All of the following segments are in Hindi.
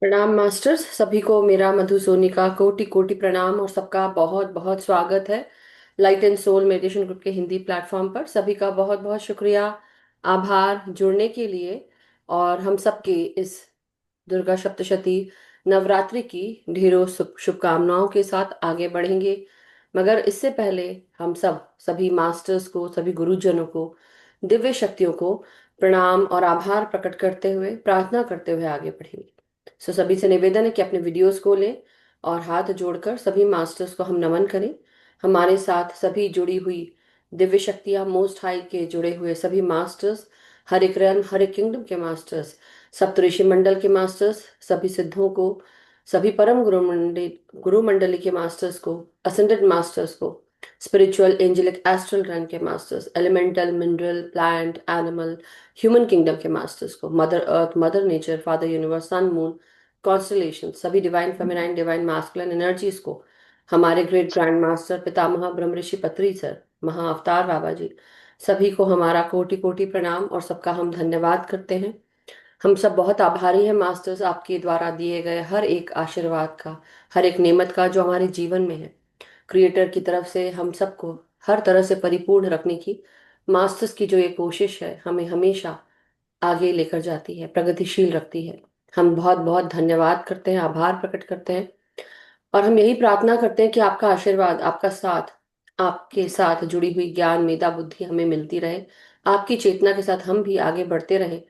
प्रणाम मास्टर्स। सभी को मेरा मधु सोनी का कोटि कोटि प्रणाम और सबका बहुत बहुत स्वागत है light and soul meditation group के हिंदी प्लेटफॉर्म पर। सभी का बहुत बहुत शुक्रिया, आभार जुड़ने के लिए। और हम सबके इस दुर्गा सप्तशती नवरात्रि की ढेरों शुभकामनाओं के साथ आगे बढ़ेंगे। मगर इससे पहले हम सभी मास्टर्स को, सभी गुरुजनों को, दिव्य शक्तियों को प्रणाम और आभार प्रकट करते हुए, प्रार्थना करते हुए आगे बढ़ेंगे। सभी से निवेदन है कि अपने वीडियोस को लें और हाथ जोड़कर सभी मास्टर्स को हम नमन करें। हमारे साथ सभी जुड़ी हुई दिव्य शक्तियां, मोस्ट हाई के जुड़े हुए सभी मास्टर्स, हर एक रैन, हर एक किंगडम के मास्टर्स, सप्तऋषि मंडल के मास्टर्स, सभी सिद्धों को, सभी परम गुरु मंडली के मास्टर्स को, असेंडेड मास्टर्स को, स्पिरिचुअल एंजेलिक एस्ट्रल रैंक के masters, elemental, mineral, plant, animal, human kingdom के मास्टर्स को, mother earth, mother nature, father universe, sun, moon, constellation, सभी divine feminine, divine masculine energies को, हमारे ग्रेट ग्रैंड मास्टर पितामह ब्रह्म ऋषि पत्री सर, महा अवतार बाबा जी, सभी को हमारा कोटि कोटि प्रणाम और सबका हम धन्यवाद करते हैं। हम सब बहुत आभारी हैं मास्टर्स, आपके द्वारा दिए गए हर एक आशीर्वाद का, हर एक नेमत का जो हमारे जीवन में है। क्रिएटर की तरफ से हम सबको हर तरह से परिपूर्ण रखने की मास्टर्स की जो ये कोशिश है, हमें हमेशा आगे लेकर जाती है, प्रगतिशील रखती है। हम बहुत बहुत धन्यवाद करते हैं, आभार प्रकट करते हैं। और हम यही प्रार्थना करते हैं कि आपका आशीर्वाद, आपका साथ, आपके साथ जुड़ी हुई ज्ञान, मेधा, बुद्धि हमें मिलती रहे। आपकी चेतना के साथ हम भी आगे बढ़ते रहें,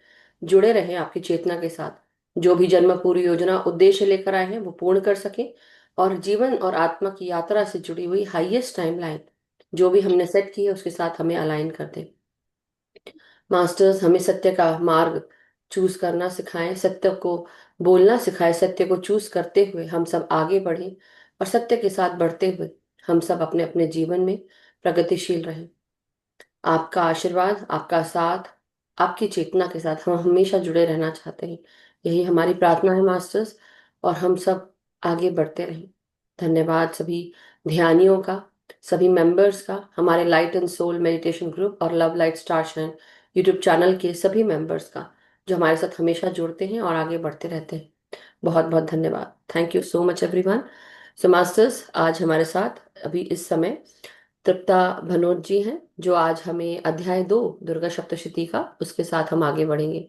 जुड़े रहें आपकी चेतना के साथ। जो भी जन्म पूरी योजना उद्देश्य लेकर आए हैं वो पूर्ण कर सकें। और जीवन और आत्मा की यात्रा से जुड़ी हुई हाईएस्ट टाइमलाइन जो भी हमने सेट की है उसके साथ हमें अलाइन कर दें। मास्टर्स हमें सत्य का मार्ग चूज करना सिखाएं, सत्य को बोलना सिखाएं, सत्य को चूज करते हुए हम सब आगे बढ़ें और सत्य के साथ बढ़ते हुए हम सब अपने अपने जीवन में प्रगतिशील रहें। आपका आशीर्वाद, आपका साथ, आपकी चेतना के साथ हम हमेशा जुड़े रहना चाहते हैं। यही हमारी प्रार्थना है मास्टर्स। और हम सब आगे बढ़ते रहें। धन्यवाद सभी ध्यानियों का, सभी मेंबर्स का, हमारे light and soul meditation group और love light star shine YouTube channel के सभी मेंबर्स का, जो हमारे साथ हमेशा जुड़ते हैं और आगे बढ़ते रहते हैं। बहुत बहुत धन्यवाद। Thank you so much everyone. So masters, आज हमारे साथ अभी इस समय तृप्ता भनोट जी हैं, जो आज हमें अध्याय 2 दुर्गा सप्तशती का, उसके साथ हम आगे बढ़ेंगे।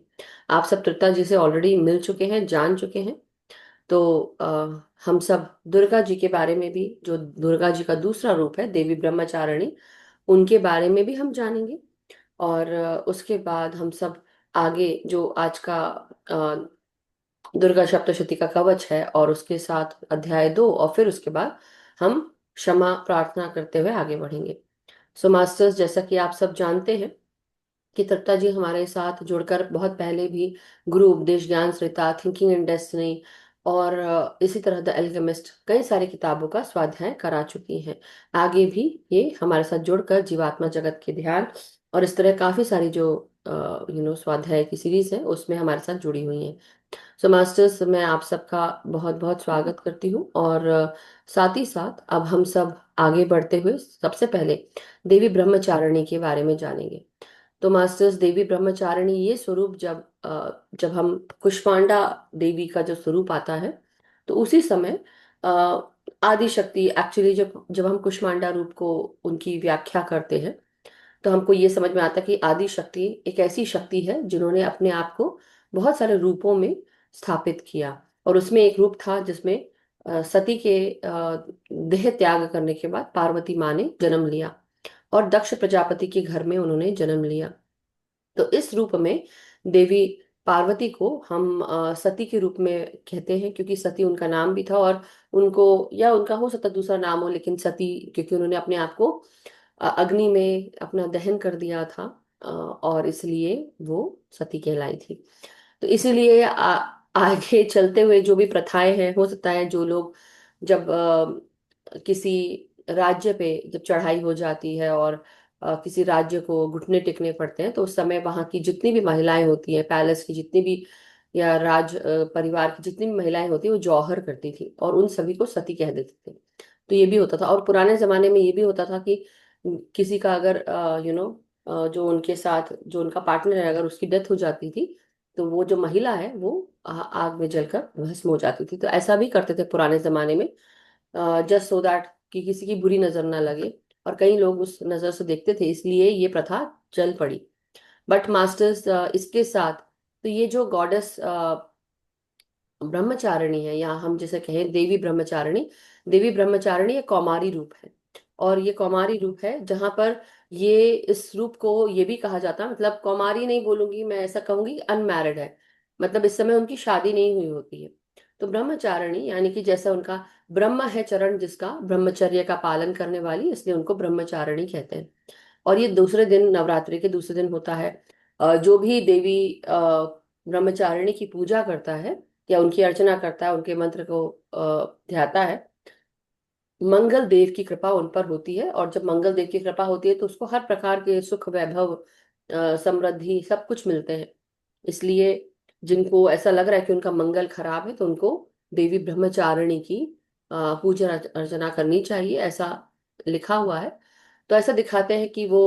आप सब तृप्ता जी से ऑलरेडी मिल चुके हैं, जान चुके हैं। तो हम सब दुर्गा जी के बारे में भी, जो दुर्गा जी का दूसरा रूप है देवी ब्रह्मचारिणी, उनके बारे में भी हम जानेंगे। और उसके बाद हम सब आगे जो आज का दुर्गा सप्तशती का कवच है और उसके साथ अध्याय 2, और फिर उसके बाद हम क्षमा प्रार्थना करते हुए आगे बढ़ेंगे। सो मास्टर्स, जैसा कि आप सब जानते हैं कि तृप्ता जी हमारे साथ जुड़कर बहुत पहले भी गुरु उपदेश ज्ञान सरिता, थिंकिंग इन डेस्टिनी और इसी तरह द एल्केमिस्ट, कई सारी किताबों का स्वाध्याय करा चुकी हैं। आगे भी ये हमारे साथ जुड़कर जीवात्मा जगत के ध्यान और इस तरह काफी सारी जो स्वाध्याय की सीरीज है उसमें हमारे साथ जुड़ी हुई हैं। सो मास्टर्स, मैं आप सबका बहुत बहुत स्वागत करती हूँ। और साथ ही साथ अब हम सब आगे बढ़ते हुए सबसे पहले देवी ब्रह्मचारिणी के बारे में जानेंगे। तो मास्टर्स, देवी ब्रह्मचारिणी ये स्वरूप जब हम कुष्मांडा देवी का जो स्वरूप आता है, तो उसी समय अ, आदि शक्ति, एक्चुअली जब जब हम कुष्मांडा रूप को उनकी व्याख्या करते हैं तो हमको ये समझ में आता है कि आदि शक्ति एक ऐसी शक्ति है जिन्होंने अपने आप को बहुत सारे रूपों में स्थापित किया। और उसमें एक रूप था जिसमें सती के देह त्याग करने के बाद पार्वती माँ ने जन्म लिया और दक्ष प्रजापति के घर में उन्होंने जन्म लिया। तो इस रूप में देवी पार्वती को हम सती के रूप में कहते हैं, क्योंकि सती उनका नाम भी था। और उनको, या उनका हो सकता है दूसरा नाम हो, लेकिन सती क्योंकि उन्होंने अपने आप को अग्नि में अपना दहन कर दिया था, और इसलिए वो सती कहलाई थी। तो इसीलिए आगे चलते हुए जो भी प्रथाएं हैं, हो सकता है जो लोग जब किसी राज्य पे जब चढ़ाई हो जाती है और किसी राज्य को घुटने टेकने पड़ते हैं, तो उस समय वहां की जितनी भी महिलाएं होती हैं, पैलेस की जितनी भी, या परिवार की जितनी भी महिलाएं होती हैं, वो जौहर करती थी और उन सभी को सती कह देते थे। तो ये भी होता था। और पुराने जमाने में ये भी होता था कि किसी का अगर जो उनके साथ जो उनका पार्टनर है, अगर उसकी डेथ हो जाती थी, तो वो जो महिला है वो आग में जलकर भस्म हो जाती थी। तो ऐसा भी करते थे पुराने जमाने में, जस्ट सो दैट कि किसी की बुरी नजर ना लगे, और कई लोग उस नजर से देखते थे, इसलिए ये प्रथा चल पड़ी। बट मास्टर्स, इसके साथ तो ये जो गॉडेस ब्रह्मचारिणी है, या हम जैसे कहें देवी ब्रह्मचारिणी, देवी ब्रह्मचारिणी एक कौमारी रूप है। और ये कौमारी रूप है जहां पर ये इस रूप को ये भी कहा जाता है, मतलब कौमारी नहीं बोलूंगी मैं, ऐसा कहूंगी अनमैरिड है, मतलब इस समय उनकी शादी नहीं हुई होती है। तो ब्रह्मचारिणी यानी कि जैसा उनका ब्रह्म है चरण, जिसका ब्रह्मचर्य का पालन करने वाली, इसलिए उनको ब्रह्मचारिणी कहते हैं। और ये दूसरे दिन, नवरात्रि के दूसरे दिन होता है। जो भी देवी ब्रह्मचारिणी की पूजा करता है या उनकी अर्चना करता है, उनके मंत्र को ध्याता है, मंगल देव की कृपा उन पर होती है। और जब मंगल देव की कृपा होती है तो उसको हर प्रकार के सुख, वैभव, समृद्धि सब कुछ मिलते हैं। इसलिए जिनको ऐसा लग रहा है कि उनका मंगल खराब है, तो उनको देवी ब्रह्मचारिणी की पूजा अर्चना करनी चाहिए, ऐसा लिखा हुआ है। तो ऐसा दिखाते हैं कि वो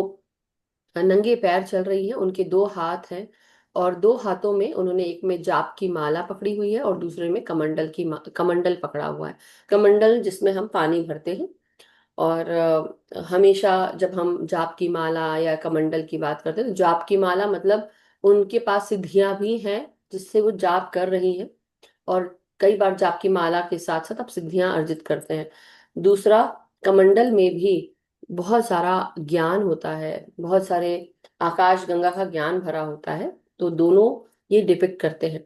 नंगे पैर चल रही है, उनके दो हाथ हैं, और दो हाथों में उन्होंने, एक में जाप की माला पकड़ी हुई है और दूसरे में कमंडल पकड़ा हुआ है। कमंडल जिसमें हम पानी भरते हैं। और हमेशा जब हम जाप की माला या कमंडल की बात करते हैं, तो जाप की माला मतलब उनके पास सिद्धियां भी हैं जिससे वो जाप कर रही हैं, और कई बार जाप की माला के साथ साथ आप सिद्धियां अर्जित करते हैं। दूसरा, कमंडल में भी बहुत सारा ज्ञान होता है, बहुत सारे आकाश गंगा का ज्ञान भरा होता है। तो दोनों ये डिपिक्ट करते हैं।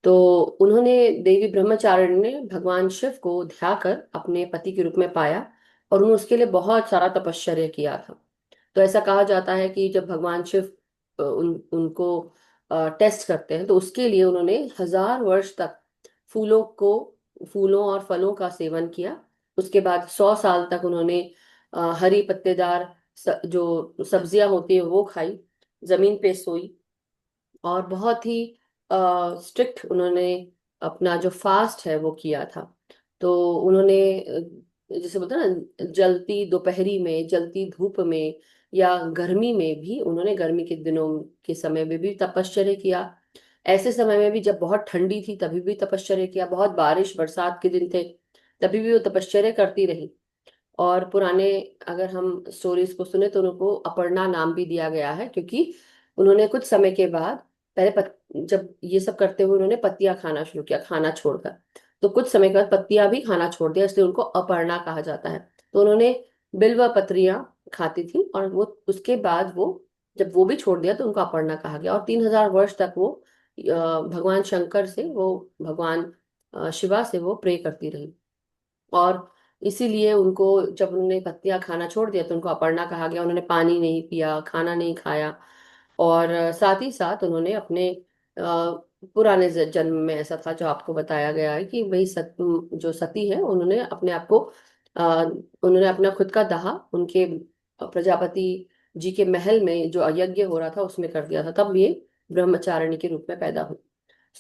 तो उन्होंने, देवी ब्रह्मचारिणी ने भगवान शिव को ध्याकर अपने पति के रूप में पाया, और उन्होंने उसके लिए बहुत सारा तपश्चर्या किया था। तो ऐसा कहा जाता है कि जब भगवान शिव उनको टेस्ट करते हैं, तो उसके लिए उन्होंने 1000 वर्ष तक फूलों को फूलों और फलों का सेवन किया। उसके बाद 100 साल तक उन्होंने हरी पत्तेदार जो सब्जियां होती है वो खाई, जमीन पे सोई, और बहुत ही स्ट्रिक्ट उन्होंने अपना जो फास्ट है वो किया था। तो उन्होंने जैसे बोलते हैं ना, जलती दोपहरी में, जलती धूप में, या गर्मी में भी, उन्होंने गर्मी के दिनों के समय में भी तपश्चर्या किया। ऐसे समय में भी जब बहुत ठंडी थी तभी भी तपश्चर्या किया, बहुत बारिश बरसात के दिन थे तभी भी वो तपश्चर्या करती रही। और पुराने, अगर हम स्टोरीज को सुने, तो उनको अपर्णा नाम भी दिया गया है, क्योंकि उन्होंने कुछ समय के बाद, पहले जब ये सब करते हुए उन्होंने पत्तियां खाना शुरू किया, खाना छोड़कर, तो कुछ समय के बाद पत्तियां भी खाना छोड़ दिया, इसलिए उनको अपर्णा कहा जाता है। तो उन्होंने बिल्व पत्रियां खाती थी, और वो उसके बाद वो, जब वो भी छोड़ दिया तो उनको अपर्णा कहा गया। और 3000 वर्ष तक वो भगवान शंकर से, वो भगवान शिवा से वो प्रे करती रही। और इसीलिए उनको, जब उन्होंने पत्तियां खाना छोड़ दिया तो उनको अपर्णा कहा गया। उन्होंने पानी नहीं पिया, खाना नहीं खाया। और साथ ही साथ उन्होंने अपने पुराने जन्म में ऐसा था, जो आपको बताया गया है कि भाई जो सती है, उन्होंने अपने आप को, उन्होंने अपना खुद का दाह उनके प्रजापति जी के महल में जो यज्ञ हो रहा था उसमें कर दिया था, तब ये ब्रह्मचारिणी के रूप में पैदा हुई।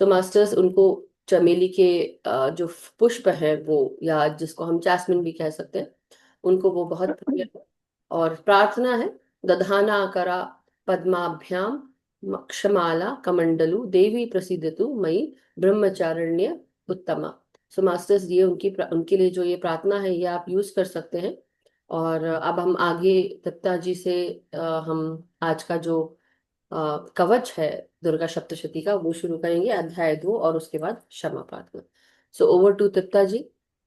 सो मास्टर्स, उनको चमेली के जो पुष्प है वो, या जिसको हम जैस्मिन भी कह सकते हैं, उनको वो बहुत प्रिय है। और प्रार्थना है, दधाना करा पद्माभ्याम मक्षमाला कमंडलु देवी प्रसीदतु मई ब्रह्मचारिण्य उत्तमा। सो मास्टर्स, ये उनके लिए जो ये प्रार्थना है, ये आप यूज कर सकते हैं। और अब हम आगे दत्ता जी से हम आज का जो कवच है दुर्गा सप्तशती का, वो शुरू करेंगे, अध्याय 2, और उसके बाद क्षमा प्रार्थना। सो ओवर टू तृप्ता जी।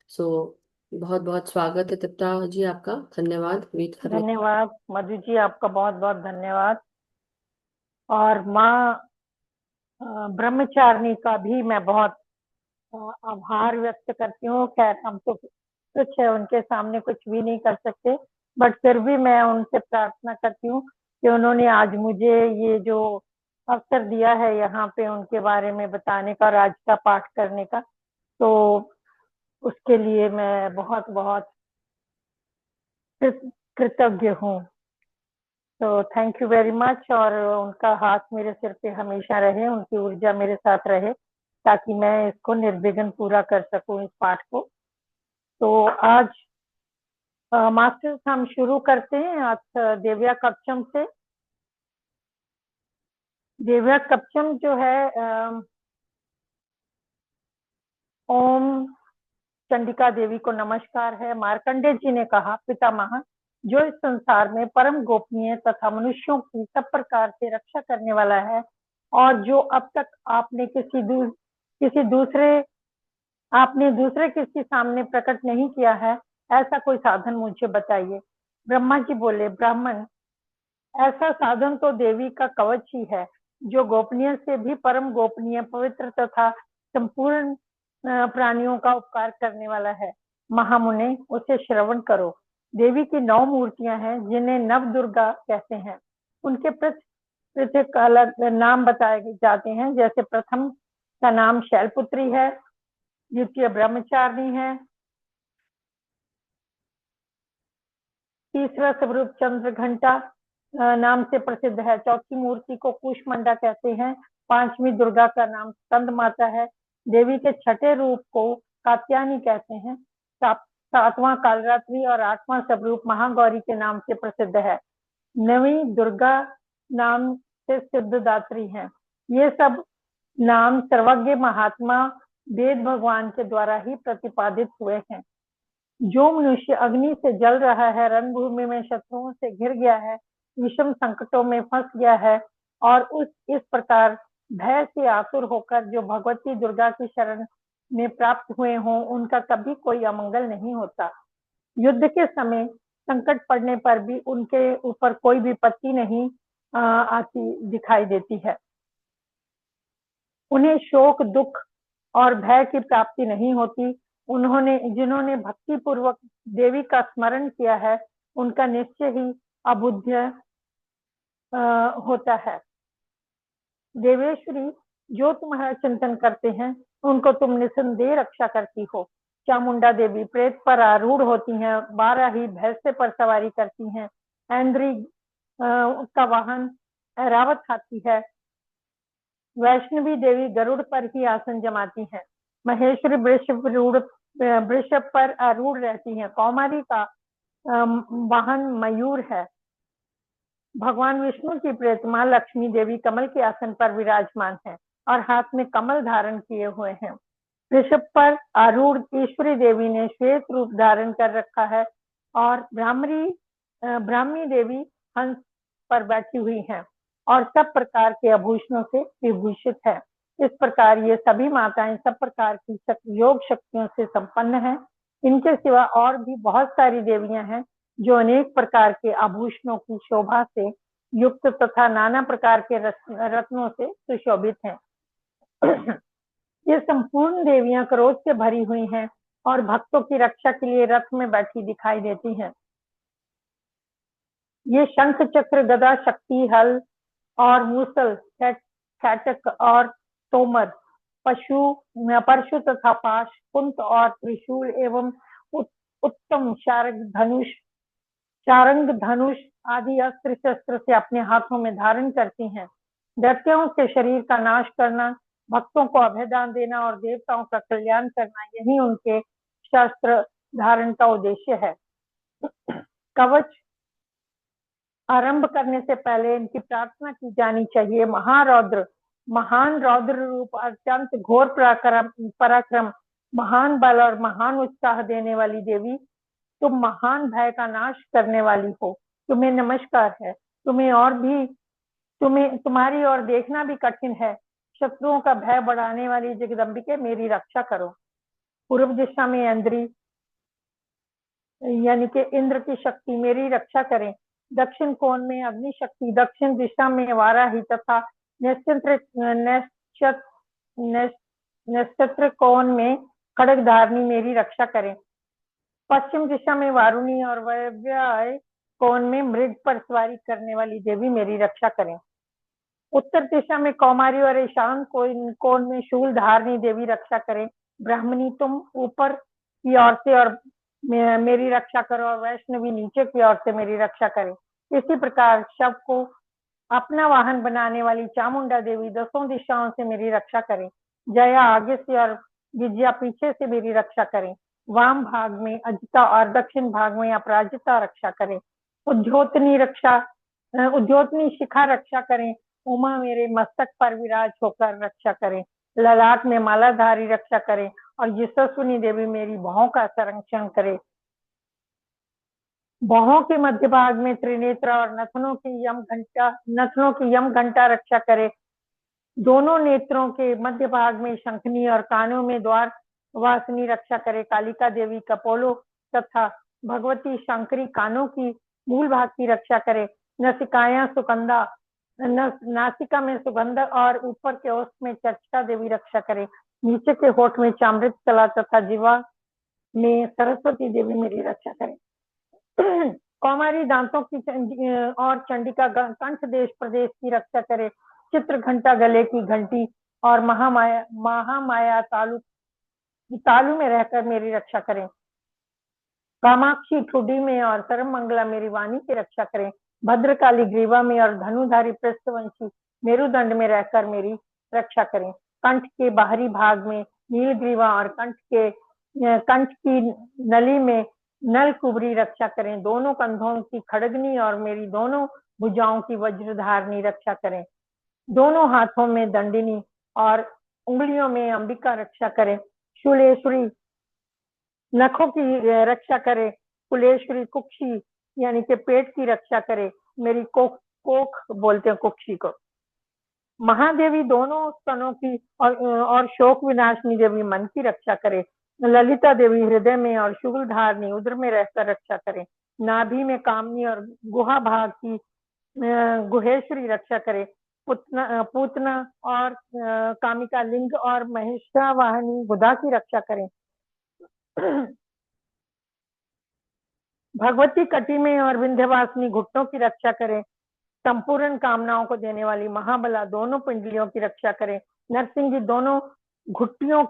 सो बहुत बहुत स्वागत है तृप्ता जी आपका, धन्यवाद वेट करने। धन्यवाद मधु जी, आपका बहुत बहुत धन्यवाद। और माँ ब्रह्मचारिणी का भी मैं बहुत अ, आभार व्यक्त करती हूँ। खैर हम तो कुछ है, उनके सामने कुछ भी नहीं कर सकते, बट फिर भी मैं उनसे प्रार्थना करती हूँ कि उन्होंने आज मुझे ये जो अवसर दिया है यहाँ पे उनके बारे में बताने का और आज का पाठ करने का, तो उसके लिए मैं बहुत बहुत कृतज्ञ हूँ। तो थैंक यू वेरी मच। और उनका हाथ मेरे सिर पे हमेशा रहे, उनकी ऊर्जा मेरे साथ रहे, ताकि मैं इसको निर्विघ्न पूरा कर सकूं इस पाठ को। तो आज मास्टर्स हम शुरू करते हैं आज देव्या कवचम से। दिव्या कवचम जो है ओम चंडिका देवी को नमस्कार है। मार्कंडे जी ने कहा, पितामह, जो इस संसार में परम गोपनीय तथा मनुष्यों की सब प्रकार से रक्षा करने वाला है, और जो अब तक किसी दूसरे आपने दूसरे किसी सामने प्रकट नहीं किया है, ऐसा कोई साधन मुझे बताइए। ब्रह्मा जी बोले, ब्राह्मण, ऐसा साधन तो देवी का कवच ही है, जो गोपनीय से भी परम गोपनीय, पवित्र तथा संपूर्ण प्राणियों का उपकार करने वाला है। महामुने, उसे श्रवण करो। देवी की 9 मूर्तियां हैं, जिन्हें नव दुर्गा कहते हैं। उनके पृथक अलग नाम बताए जाते हैं। जैसे प्रथम का नाम शैलपुत्री है, द्वितीय ब्रह्मचारिणी है, तीसरा स्वरूप चंद्र घंटा नाम से प्रसिद्ध है, चौथी मूर्ति को कुष्मंडा कहते हैं, पांचवी दुर्गा का नाम स्कंद माता है, देवी के छठे रूप को कात्यायनी कहते हैं, सातवां कालरात्रि और आठवां स्वरूप महागौरी के नाम से प्रसिद्ध है, नवी दुर्गा नाम से सिद्धदात्री है। ये सब नाम सर्वज्ञ महात्मा वेद भगवान के द्वारा ही प्रतिपादित हुए हैं। जो मनुष्य अग्नि से जल रहा है, रणभूमि में शत्रुओं से घिर गया है, विषम संकटों में फंस गया है, और इस प्रकार भय से आतुर होकर जो भगवती दुर्गा की शरण में प्राप्त हुए हों, उनका कभी कोई अमंगल नहीं होता। युद्ध के समय संकट पड़ने पर भी उनके ऊपर कोई विपत्ति नहीं आती दिखाई देती है। उन्हें शोक, दुख और भय की प्राप्ति नहीं होती। जिन्होंने भक्ति पूर्वक देवी का स्मरण किया है, उनका निश्चय ही अबुध्य होता है। देवेश्वरी, जो तुम्हारा चिंतन करते हैं, उनको तुम निसंदेह रक्षा करती हो। चामुंडा देवी प्रेत पर आरूढ़ होती हैं, बाराही भैंसे पर सवारी करती हैं, ऐन्द्री का वाहन ऐरावत हाथी है, वैष्णवी देवी गरुड़ पर ही आसन जमाती है, महेश्वरी वृषभ पर आरूढ़ रहती है, कौमारी का वाहन मयूर है, भगवान विष्णु की प्रेतमा लक्ष्मी देवी कमल के आसन पर विराजमान है और हाथ में कमल धारण किए हुए हैं। ऋषभ पर आरूढ़ ईश्वरी देवी ने श्वेत रूप धारण कर रखा है और ब्राह्मी देवी हंस पर बैठी हुई हैं और सब प्रकार के आभूषणों से विभूषित है। इस प्रकार ये सभी माताएं सब प्रकार की योग शक्तियों से संपन्न हैं। इनके सिवा और भी बहुत सारी देवियां हैं जो अनेक प्रकार के आभूषणों की शोभा से युक्त तथा नाना प्रकार के रत्नों से सुशोभित हैं। ये संपूर्ण देवियां क्रोध से भरी हुई हैं और भक्तों की रक्षा के लिए रथ में बैठी दिखाई देती हैं। ये शंख, चक्र, गदा, शक्ति, हल और मूसल, फाटक और तोमर, परशु तथा पाश, कुंत और त्रिशूल एवं उत्तम चारंग धनुष आदि अस्त्र शस्त्र से अपने हाथों में धारण करती हैं। दैत्यों के शरीर का नाश करना, भक्तों को अभयदान देना और देवताओं का कल्याण करना, यही उनके शस्त्र धारण का उद्देश्य है। कवच आरंभ करने से पहले इनकी प्रार्थना की जानी चाहिए। महान रौद्र रूप, अत्यंत घोर पराक्रम, महान बल और महान उत्साह देने वाली देवी, तुम महान भय का नाश करने वाली हो। तुम्हें नमस्कार है। तुम्हारी ओर देखना भी कठिन है। शत्रुओं का भय बढ़ाने वाली जगदम्बिके, मेरी रक्षा करो। पूर्व दिशा में इंद्री यानी कि इंद्र की शक्ति, मेरी रक्षा करें। दक्षिण कोण में अग्नि शक्ति, दक्षिण दिशा में वाराही तथा नक्षत्र कोण में खड्गधारिणी, मेरी रक्षा करें। पश्चिम दिशा में वारुणी और वायव्य कोण में मृग पर सवारी करने वाली देवी, मेरी रक्षा करें। उत्तर दिशा में कौमारी और ईशान कोण में शूल धारणी देवी रक्षा करें। ब्राह्मणी, तुम ऊपर की ओर से और मेरी रक्षा करो, और वैष्णवी नीचे की ओर से मेरी रक्षा करें। इसी प्रकार शव को अपना वाहन बनाने वाली चामुंडा देवी दसों दिशाओं से मेरी रक्षा करें। जया आगे से और विजया पीछे से मेरी रक्षा करें। वाम भाग में अजिता और दक्षिण भाग में अपराजिता रक्षा करें। उद्योतनी शिखा रक्षा करें उमा मेरे मस्तक पर विराज होकर रक्षा करे, ललाट में मालाधारी रक्षा करे, और यशस्विनी देवी मेरी भौं का संरक्षण करे। बाहों के मध्य भाग में त्रिनेत्र और नथनों की यम घंटा रक्षा करे। दोनों नेत्रों के मध्य भाग में शंखनी और कानों में द्वार वासिनी रक्षा करे। कालिका देवी कपोलो तथा भगवती शंकरी कानों की मूल भाग की रक्षा करे। नसिकाया सुगंधा नासिका में सुगंध और ऊपर के ओष्ठ में चर्चिका देवी रक्षा करे। नीचे के होठ में चामृत कला तथा जीवा में सरस्वती देवी मेरी रक्षा करे। कौमारी दांतों की और चंडिका कंठ देश प्रदेश की रक्षा करे। चित्र घंटा गले की घंटी और महामाया तालु तालु में रहकर मेरी रक्षा करें। कामाक्षी ठुडी में और सर्वमंगला मेरी वाणी की रक्षा करें। भद्रकाली ग्रीवा में और धनुधारी पृष्ठवंशी मेरुदंड में रहकर मेरी रक्षा करें। कंठ के बाहरी भाग में नीलग्रीवा और कंठ की नली में नल कुबरी रक्षा करें। दोनों कंधों की खड़गनी और मेरी दोनों भुजाओं की वज्रधारणी रक्षा करें। दोनों हाथों में दंडिनी और उंगलियों में अंबिका रक्षा करें। शूलेश्वरी नखों की रक्षा करे। कुलेश्वरी कुक्षी यानी कि पेट की रक्षा करे। मेरी कोख बोलते हैं कुक्षी को। महादेवी दोनों स्तनों की और शोक विनाशनी देवी मन की रक्षा करे। ललिता देवी हृदय में और शुगल धारणी उदर में रहकर रक्षा करे। नाभि में कामनी और गुहा भाग की गुहेश्वरी रक्षा करे। पूतना और कामिका लिंग और महिषावाहिनी गुदा की रक्षा करें। भगवती कटी में और विंध्यवासिनी घुटनों की रक्षा करें। संपूर्ण कामनाओं को देने वाली महाबला दोनों पिंडलियों की रक्षा करें। नरसिंह जी दोनों घुट्टियों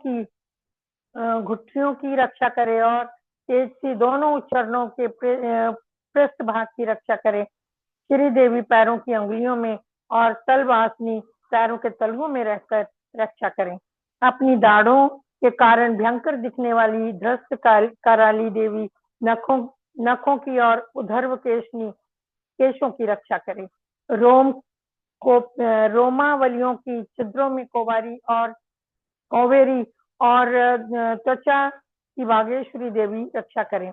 की रक्षा करे और तेजसी दोनों चरणों के पृष्ठ भाग की रक्षा करे। श्री देवी पैरों की अंगुलियों में और तलवासनी पैरों के तलवों में रहकर रक्षा करें। अपनी दाढ़ों के कारण भयंकर दिखने वाली ध्रस्त कराली देवी नखों की और उधर्व केशों की रक्षा करें। रोमावलियों की छिद्रों में कोवेरी और त्वचा की बागेश्वरी देवी रक्षा करें।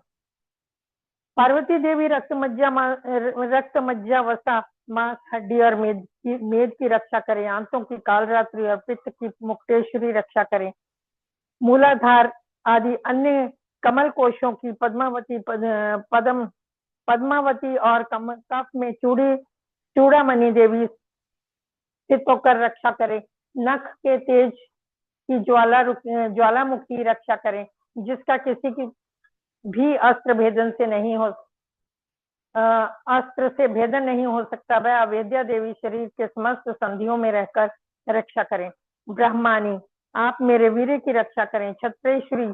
पार्वती देवी रक्त मज्जा वसा मांस हड्डी और मेद की रक्षा करें। आंतों की कालरात्रि और पित्त की मुक्तेश्वरी रक्षा करें। मूलाधार आदि अन्य कमल कोशों की पद्मावती और कफ में चूड़ामणि देवी स्थित होकर रक्षा करें। नख के तेज की ज्वालामुखी रक्षा करें, जिसका किसी की भी अस्त्र से भेदन नहीं हो सकता। वह अवेद्या देवी शरीर के समस्त संधियों में रहकर रक्षा करें। ब्रह्मानी आप मेरे वीर की रक्षा करें। छत्रेश्वरी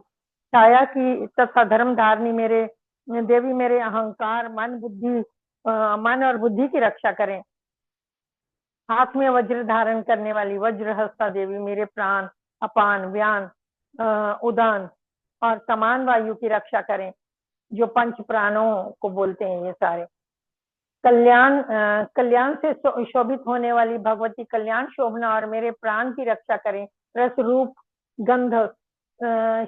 छाया की तथा धर्मधारणी देवी मेरे अहंकार मन और बुद्धि की रक्षा करें। हाथ में वज्र धारण करने वाली वज्रहस्ता देवी मेरे प्राण अपान व्यान उदान और समान वायु की रक्षा करें, जो पंच प्राणों को बोलते हैं। ये सारे कल्याण से शोभित होने वाली भगवती कल्याण शोभना और मेरे प्राण की रक्षा करें। रस रूप गंध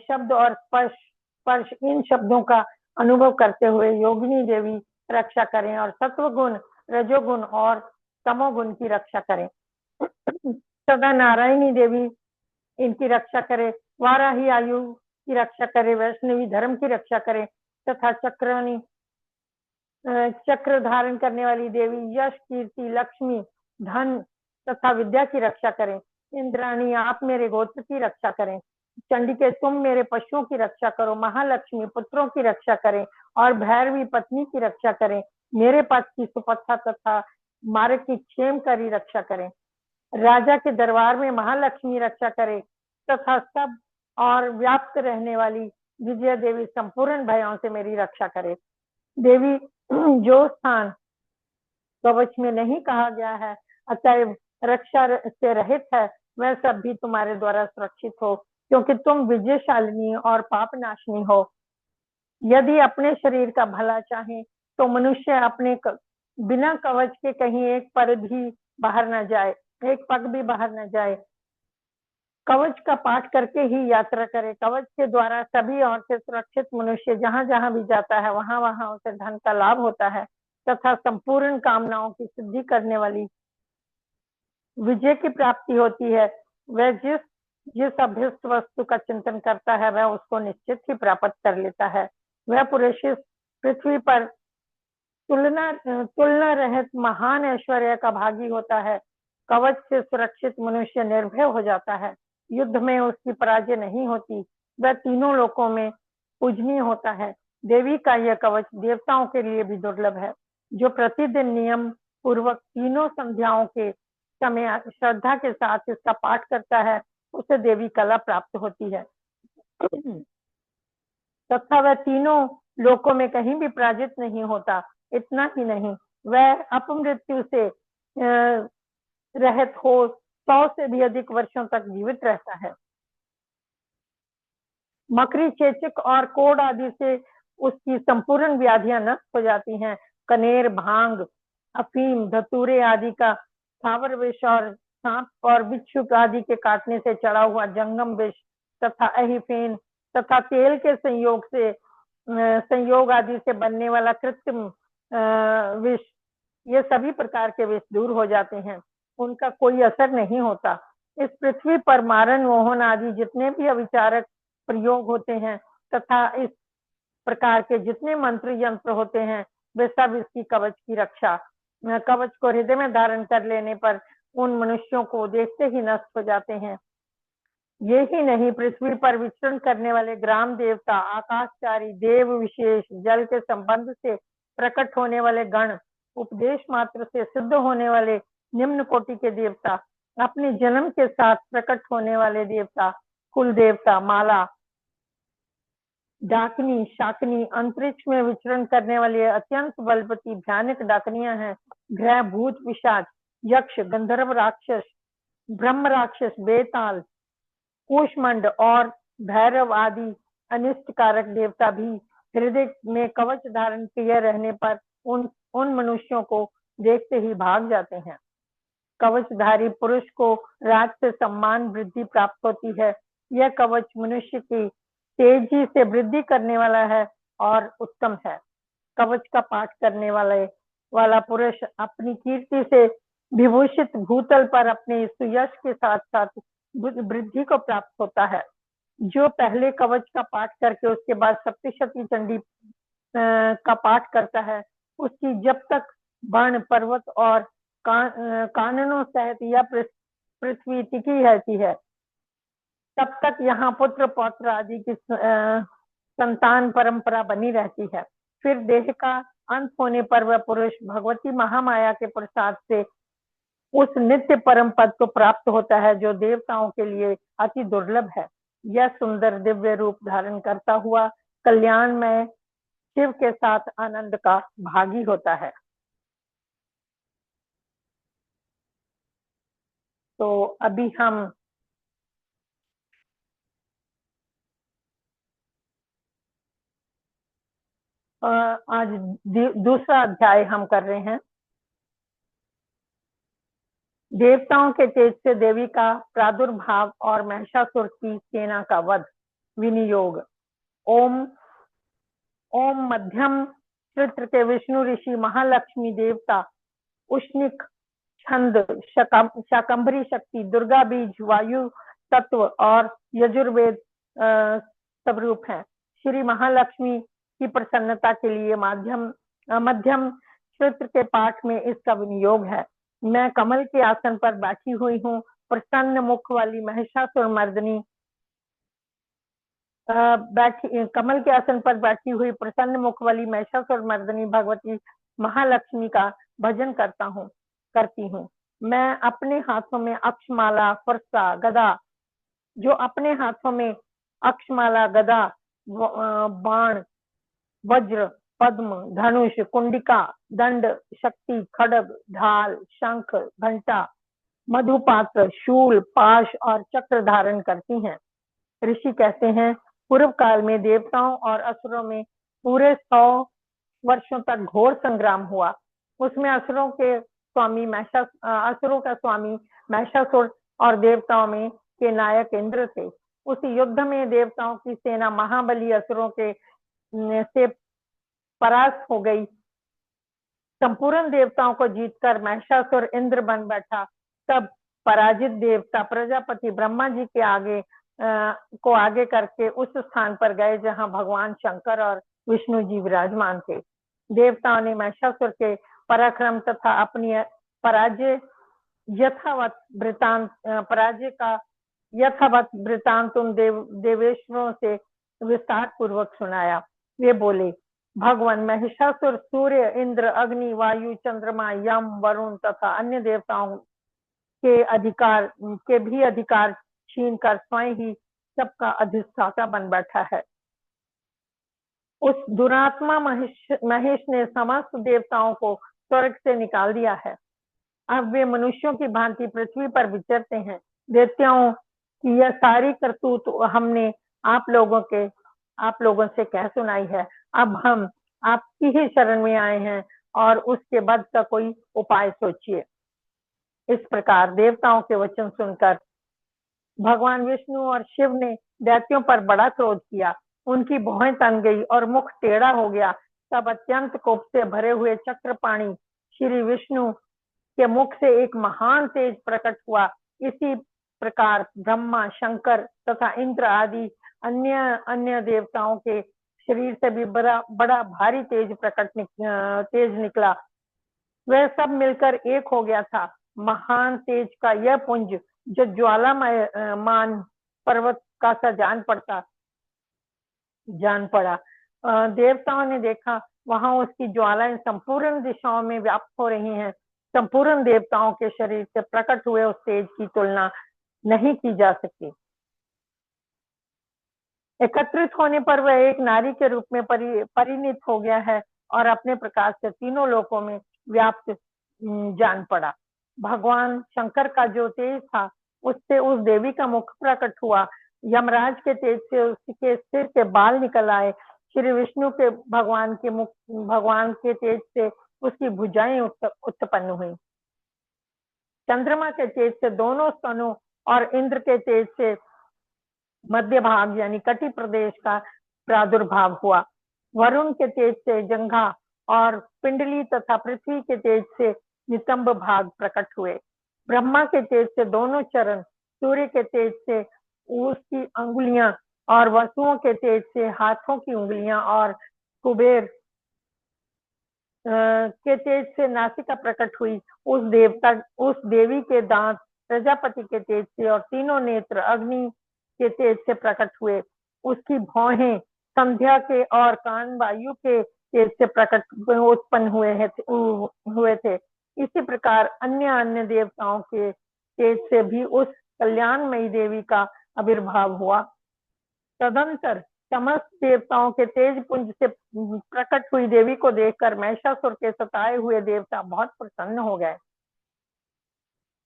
शब्द और स्पर्श इन शब्दों का अनुभव करते हुए योगिनी देवी रक्षा करें और सत्व गुण रजोगुण और तमोगुण की रक्षा करें। सदा नारायणी देवी इनकी रक्षा करे। वाराही आयु की रक्षा करे। वैष्णवी धर्म की रक्षा करे तथा चक्र धारण करने वाली देवी यश कीर्ति लक्ष्मी धन तथा विद्या की रक्षा करें। इंद्राणी आप मेरे गोत्र की रक्षा करें। चंडिके तुम मेरे पशुओं की रक्षा करो। महालक्ष्मी पुत्रों की रक्षा करें और भैरवी पत्नी की रक्षा करें। मेरे पथ की सुपथा तथा मार्ग की क्षेमकारी रक्षा करें। राजा के दरबार में महालक्ष्मी रक्षा करे तथा सब और व्याप्त रहने वाली विजया देवी संपूर्ण भयों से मेरी रक्षा करे। देवी जो स्थान कवच में नहीं कहा गया है अतएव रक्षा से रहित है, वह सब भी तुम्हारे द्वारा सुरक्षित हो, क्योंकि तुम विजयशालिनी और पाप नाशनी हो। यदि अपने शरीर का भला चाहे तो मनुष्य अपने बिना कवच के कहीं एक पर भी बाहर न जाए, एक पग भी बाहर न जाए। कवच का पाठ करके ही यात्रा करे। कवच के द्वारा सभी ओर से सुरक्षित मनुष्य जहां जहां भी जाता है वहां वहां उसे धन का लाभ होता है तथा संपूर्ण कामनाओं की सिद्धि करने वाली विजय की प्राप्ति होती है। वह जिस जिस अभीष्ट वस्तु का चिंतन करता है वह उसको निश्चित ही प्राप्त कर लेता है। वह पुरुष इस पृथ्वी पर तुलना रहित महान ऐश्वर्य का भागी होता है। कवच से सुरक्षित मनुष्य निर्भय हो जाता है। युद्ध में उसकी पराजय नहीं होती। वह तीनों लोकों में पूजनीय होता है। देवी का यह कवच देवताओं के लिए भी दुर्लभ है। जो प्रतिदिन नियम पूर्वक तीनों संध्याओं के समय श्रद्धा के साथ इसका पाठ करता है उसे देवी कला प्राप्त होती है तथा वह तीनों लोकों में कहीं भी पराजित नहीं होता। इतना ही नहीं, वह अपमृत्यु से रहित हो 100 से भी अधिक वर्षों तक जीवित रहता है। मकरी, चेचक और कोढ़ आदि से उसकी संपूर्ण व्याधियां नष्ट हो जाती हैं। कनेर, भांग, अफीम, धतूरे आदि का स्थावर विष और सांप और बिच्छू आदि के काटने से चढ़ा हुआ जंगम विष तथा एहिफेन तथा तेल के संयोग आदि से बनने वाला कृत्रिम विष, ये सभी प्रकार के विष दूर हो जाते हैं। उनका कोई असर नहीं होता। इस पृथ्वी पर मारण, मोहन आदि जितने भी अविचारक प्रयोग होते हैं तथा इस प्रकार के जितने मंत्र यंत्र होते हैं वे सब इसकी कवच की रक्षा, कवच को हृदय में धारण कर लेने पर उन मनुष्यों को देखते ही नष्ट हो जाते हैं। ये ही नहीं, पृथ्वी पर विचरण करने वाले ग्राम देवता, आकाशचारी देव विशेष, जल के संबंध से प्रकट होने वाले गण, उपदेश मात्र से सिद्ध होने वाले निम्न कोटि के देवता, अपने जन्म के साथ प्रकट होने वाले देवता, कुल देवता, माला, डाकनी, शाकनी, अंतरिक्ष में विचरण करने वाली अत्यंत बलवती भयानक डाकनियां हैं। ग्रह, भूत, पिशाच, यक्ष, गंधर्व राक्षस, ब्रह्म राक्षस, बेताल, कूष्मंड और भैरव आदि अनिष्ट कारक देवता भी हृदय में कवच धारण किए रहने पर उन मनुष्यों को देखते ही भाग जाते हैं। कवचधारी पुरुष को राज से सम्मान वृद्धि प्राप्त होती है। यह कवच मनुष्य की तेजी से वृद्धि करने वाला है और उत्तम है। कवच का पाठ करने वाला पुरुष अपनी कीर्ति से विभूषित भूतल पर अपने सुयश के साथ साथ वृद्धि को प्राप्त होता है। जो पहले कवच का पाठ करके उसके बाद सप्तशती चंडी का पाठ करता है उसकी जब तक वन, पर्वत और काननों सहित यह पृथ्वी टिकी रहती है तब तक यहाँ पुत्र पौत्र आदि की संतान परंपरा बनी रहती है। फिर देह का अंत होने पर वह पुरुष भगवती महामाया के प्रसाद से उस नित्य परम पद को प्राप्त होता है जो देवताओं के लिए अति दुर्लभ है। यह सुंदर दिव्य रूप धारण करता हुआ कल्याण में शिव के साथ आनंद का भागी होता है। तो अभी हम आज दूसरा अध्याय हम कर रहे हैं। देवताओं के तेज से देवी का प्रादुर्भाव और महिषासुर की सेना का वध। विनियोग। ओम ओम मध्यम चित्र के विष्णु ऋषि महालक्ष्मी देवता उष्णिक छंद शाकंभरी शक्ति दुर्गा बीज वायु तत्व और यजुर्वेद स्वरूप है। श्री महालक्ष्मी की प्रसन्नता के लिए मध्यम चित्र के पाठ में इसका विनियोग है। मैं कमल के आसन पर बैठी हुई हूँ। प्रसन्न मुख वाली महिषासुर मर्दनी कमल के आसन पर बैठी हुई प्रसन्न मुख वाली महिषासुर मर्दनी भगवती महालक्ष्मी का भजन करती हूँ। मैं अपने हाथों में अक्षमाला, फरसा, गदा, जो अपने हाथों में अक्षमाला, गदा, बाण, वज्र, पद्म, धनुष, कुंडिका, दंड, शक्ति, खड्ग, ढाल, शंख, घंटा, मधुपात्र, शूल, पाश और चक्र धारण करती हैं। ऋषि कहते हैं, पूर्व काल में देवताओं और असुरों में पूरे 100 वर्षों तक घोर संग्राम हुआ। उसमें असुरों के स्वामी असुरों का स्वामी महिषासुर और देवताओं में के नायक इंद्र थे। उस युद्ध में देवताओं की सेना महाबली असुरों के से परास्त हो गई। संपूर्ण देवताओं को जीतकर महिषासुर इंद्र बन बैठा। तब पराजित देवता प्रजापति ब्रह्मा जी के आगे करके उस स्थान पर गए जहां भगवान शंकर और विष्णु जी विराजमान थे। देवताओं ने महिषासुर के पराक्रम तथा अपनी पराजय का यथावत वृतांत उन देवेश्वरों से विस्तार पूर्वक सुनाया। वे बोले, भगवान महिषासुर सूर्य, इंद्र, अग्नि, वायु, चंद्रमा, यम, वरुण तथा अन्य देवताओं के भी अधिकार छीन कर स्वयं ही सबका अधिष्ठाता बन बैठा है। उस दुरात्मा महेश ने समस्त देवताओं को स्वर्ग से निकाल दिया है। अब वे मनुष्यों की भांति पृथ्वी पर विचरते हैं। दैत्यों की यह सारी करतूत हमने आप लोगों से कह सुनाई है। अब हम आपकी ही शरण में आए हैं और उसके बाद का कोई उपाय सोचिए। इस प्रकार देवताओं के वचन सुनकर भगवान विष्णु और शिव ने दैत्यों पर बड़ा क्रोध किया। उनकी भौहें तन गई और मुख टेढ़ा हो गया। तब अत्यंत कोप से भरे हुए चक्रपाणी श्री विष्णु के मुख से एक महान तेज प्रकट हुआ। इसी प्रकार ब्रह्मा, शंकर तथा इंद्र आदि अन्य देवताओं के शरीर से भी बड़ा भारी तेज निकला। वह सब मिलकर एक हो गया था। महान तेज का यह पुंज जो ज्वालामान पर्वत का सा जान पड़ा। देवताओं ने देखा वहां उसकी ज्वालाएं संपूर्ण दिशाओं में व्याप्त हो रही हैं। संपूर्ण देवताओं के शरीर से प्रकट हुए उस तेज की तुलना नहीं की जा सकती। एकत्रित होने पर वह एक नारी के रूप में परिणित हो गया है और अपने प्रकाश से तीनों लोकों में व्याप्त जान पड़ा। भगवान शंकर का जो तेज था उससे उस देवी का मुख प्रकट हुआ। यमराज के तेज से उसके सिर के बाल निकल आए। श्री विष्णु के भगवान के तेज से उसकी भुजाएं उत्पन्न हुई। चंद्रमा के तेज से दोनों स्तनों और इंद्र के तेज से मध्य भाग यानी कटि प्रदेश का प्रादुर्भाव हुआ। वरुण के तेज से जंघा और पिंडली तथा पृथ्वी के तेज से नितंब भाग प्रकट हुए। ब्रह्मा के तेज से दोनों चरण, सूर्य के तेज से उसकी अंगुलियां और वसुओं के तेज से हाथों की उंगलियां और कुबेर के तेज से नासिका प्रकट हुई। उस देवी के दांत प्रजापति के तेज से और तीनों नेत्र अग्नि के तेज से प्रकट हुए। उसकी भौहें संध्या के और कान वायु के तेज से उत्पन्न हुए थे। इसी प्रकार अन्य देवताओं के तेज से भी उस कल्याणमयी देवी का आविर्भाव हुआ। तदंतर समस्त देवताओं के तेज पुंज से प्रकट हुई देवी को देखकर महिषासुर के सताए हुए देवता बहुत प्रसन्न हो गए।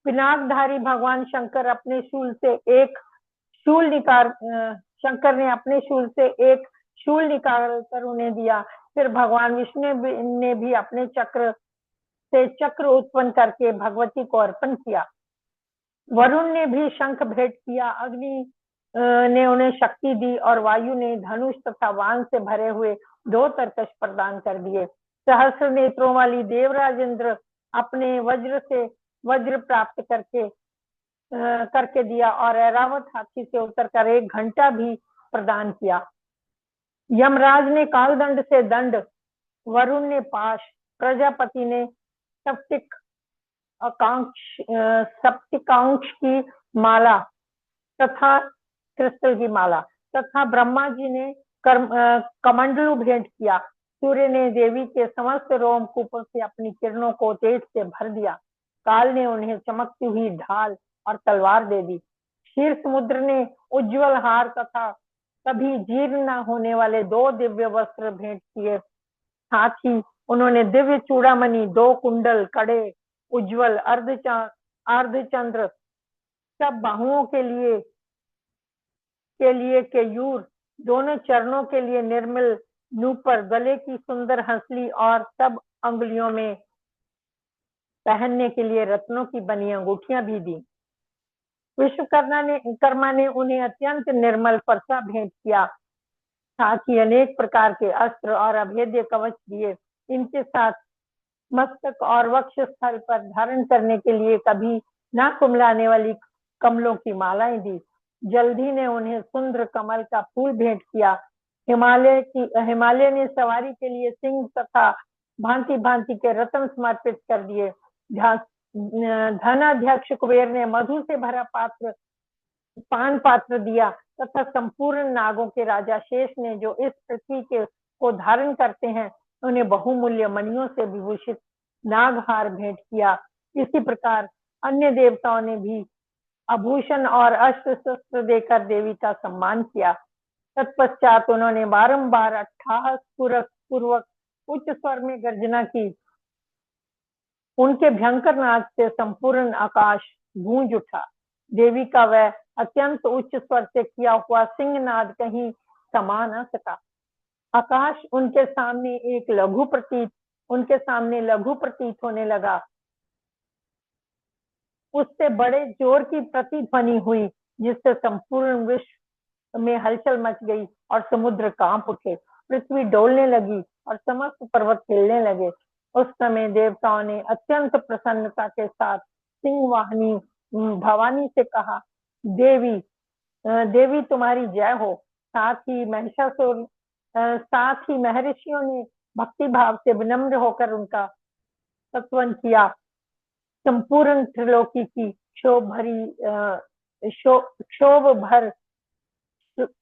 पिनाकधारी भगवान शंकर ने अपने शूल निकाल कर उन्हें दिया। फिर भगवान विष्णु ने भी अपने चक्र उत्पन्न करके भगवती को अर्पण किया। वरुण ने भी शंख भेंट किया। अग्नि ने उन्हें शक्ति दी और वायु ने धनुष तथा बाण से भरे हुए 2 तरकश प्रदान कर दिए। सहस्र नेत्रों वाली देवराज इंद्र अपने वज्र प्राप्त करके दिया और ऐरावत हाथी से उतरकर 1 घंटा भी प्रदान किया। यमराज ने कालदंड से दंड, वरुण ने पाश, प्रजापति ने सप्तिकांश की माला तथा क्रिस्टल की माला तथा ब्रह्मा जी ने कमंडलू भेंट किया। सूर्य ने देवी के समस्त रोमकूपों से अपनी किरणों को तेज से भर दिया। काल ने उन्हें चमकती हुई ढाल और तलवार दे दी। क्षीर समुद्र ने उज्जवल हार तथा कभी जीर्ण न होने वाले 2 दिव्य वस्त्र भेंट किए। साथ ही उन्होंने दिव्य चूड़ामणि, 2 कुंडल, कड़े, उज्जवल अर्धचंद्र, सब बाहुओं के लिए केयूर, दोनों चरणों के लिए निर्मल नूपुर, गले की सुंदर हंसली और सब अंगुलियों में पहनने के लिए रत्नों की बनी अंगूठियां भी दी। विश्वकर्मा ने उन्हें अत्यंत निर्मल फरसा भेंट किया, साथ ही अनेक प्रकार के अस्त्र और अभेद्य कवच दिए। इनके साथ मस्तक और वक्ष स्थल पर धारण करने के लिए कभी ना कुमलाने वाली कमलों की मालाएं दी। जल्दी ने उन्हें सुंदर कमल का फूल भेंट किया। हिमालय ने सवारी के लिए सिंह तथा भांति भांति के रत्न समर्पित कर दिए। धनाध्यक्ष कुबेर ने मधु से भरा पान पात्र दिया तथा संपूर्ण नागों के राजा शेष ने, जो इस पृथ्वी के को धारण करते हैं, उन्हें बहुमूल्य मणियों से विभूषित नागहार भेंट किया। इसी प्रकार अन्य देवताओं ने भी आभूषण और अस्त्र शस्त्र देकर देवी का सम्मान किया। तत्पश्चात उन्होंने बारंबार अट्टहास पूर्वक उच्च स्वर में गर्जना की। उनके भयंकर नाद से संपूर्ण आकाश गूंज उठा। देवी का वह अत्यंत उच्च स्वर से किया हुआ सिंहनाद कहीं समा न सका। आकाश उनके सामने लघु प्रतीत होने लगा। उससे बड़े जोर की प्रतिध्वनि हुई, जिससे संपूर्ण विश्व में हलचल मच गई और समुद्र कांप उठे। पृथ्वी डोलने लगी और समस्त पर्वत हिलने लगे। उस समय देवताओं ने अत्यंत प्रसन्नता के साथ सिंह वाहिनी भवानी से कहा, देवी देवी तुम्हारी जय हो। साथ ही महर्षियों ने भक्ति भाव से विनम्र होकर उनका स्तवन किया। संपूर्ण त्रिलोकी की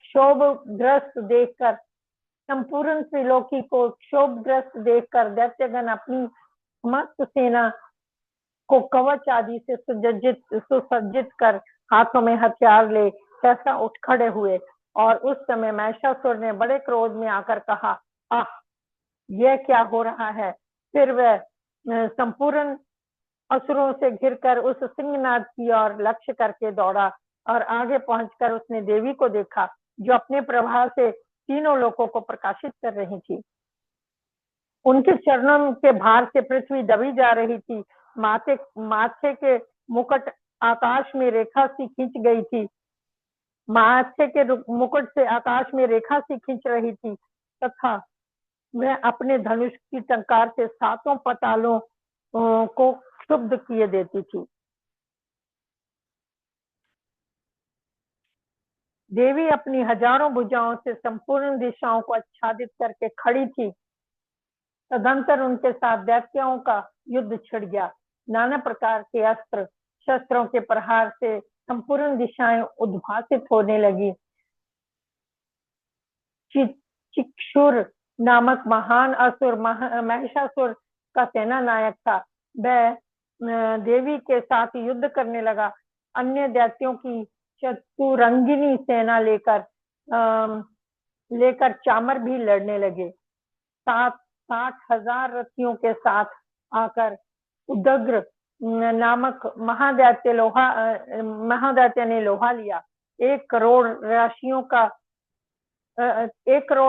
क्षोभग्रस्त देखकर संपूर्ण त्रिलोकी को क्षोभग्रस्त देखकर दैत्यगण अपनी मस्त सेना को कवच आदि से सुसज्जित कर हाथों में हथियार ले सहसा उठ खड़े हुए। और उस समय महिषासुर ने बड़े क्रोध में आकर कहा, आह, यह क्या हो रहा है। फिर वह संपूर्ण असुरों से घिरकर उस सिंहनाद की ओर लक्ष्य करके दौड़ा और आगे पहुंचकर उसने देवी को देखा, जो अपने प्रभाव से तीनों लोकों को प्रकाशित कर रही थी। उनके चरणों के भार से पृथ्वी दबी जा रही थी। माथे के मुकुट आकाश में रेखा सी खींच गई थी। माथे के मुकुट से आकाश में रेखा सी खींच रही थी तथा वह अपने धनुष की टंकार से सातों पतालों को क्षुब्ध किए देती थी। देवी अपनी हजारों भुजाओं से संपूर्ण दिशाओं को आच्छादित करके खड़ी थी। तदंतर उनके साथ दैत्यों का युद्ध छिड़ गया। नाना प्रकार के अस्त्र शस्त्रों के प्रहार से संपूर्ण दिशाएं उद्भासित होने लगी। चिक्षुर नामक महान असुर महिषासुर का सेना नायक था। वह देवी के साथ युद्ध करने लगा। अन्य दैत्यों की चतुरंगिनी सेना लेकर चामर भी लड़ने लगे। 60,000 रथियों के साथ आकर उदग्र नामक महादैत्य ने लोहा लिया। 1 करोड़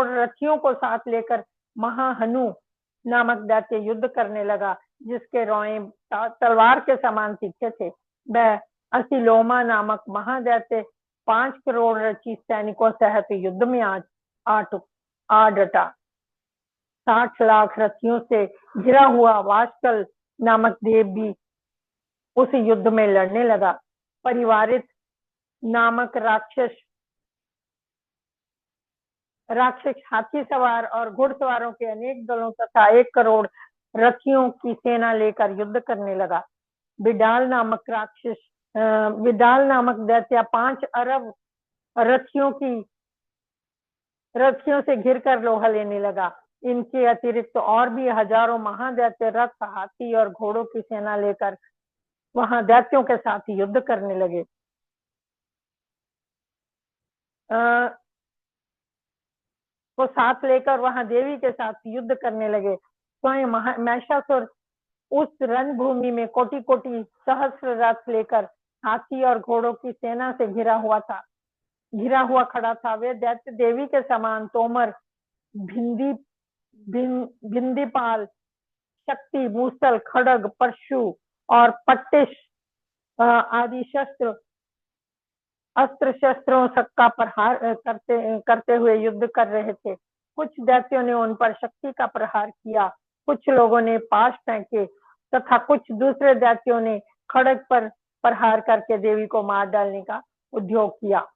रथियों को साथ लेकर महाहनु नामक दैत्य युद्ध करने लगा, जिसके रोएं तलवार के समान तीखे थे। वह असिलोमा नामक महादैत्य 5 करोड़ रची सैनिकों सहित युद्ध में आ डटा। 60 लाख रथियों से घिरा हुआ वाष्कल नामक देव भी उस युद्ध में लड़ने लगा। परिवारित नामक राक्षस हाथी सवार और घुड़सवारों के अनेक दलों तथा 1 करोड़ रथियों की सेना लेकर युद्ध करने लगा। विडाल नामक दैत्य 5 अरब रथियों से घिरकर लोहा लेने लगा। इनके अतिरिक्त और भी हजारों महादैत्य रथ, हाथी और घोड़ों की सेना लेकर वहां दैत्यों के साथ युद्ध करने लगे। को साथ लेकर वहां देवी के साथ युद्ध करने लगे। स्वयं महिषासुर उस रणभूमि में कोटि कोटि सहस्र रथ लेकर हाथी और घोड़ों की सेना से घिरा हुआ खड़ा था। वे दैत्य देवी के समान तोमर, भिंदीपाल, शक्ति, मूसल, खड़ग, परशु, और पट्टिश आदि अस्त्र शस्त्रों का प्रहार करते हुए युद्ध कर रहे थे। कुछ दैत्यों ने उन पर शक्ति का प्रहार किया, कुछ लोगों ने पाश फेंके तथा कुछ दूसरे दैत्यों ने खड़ग पर प्रहार करके देवी को मार डालने का उद्योग किया।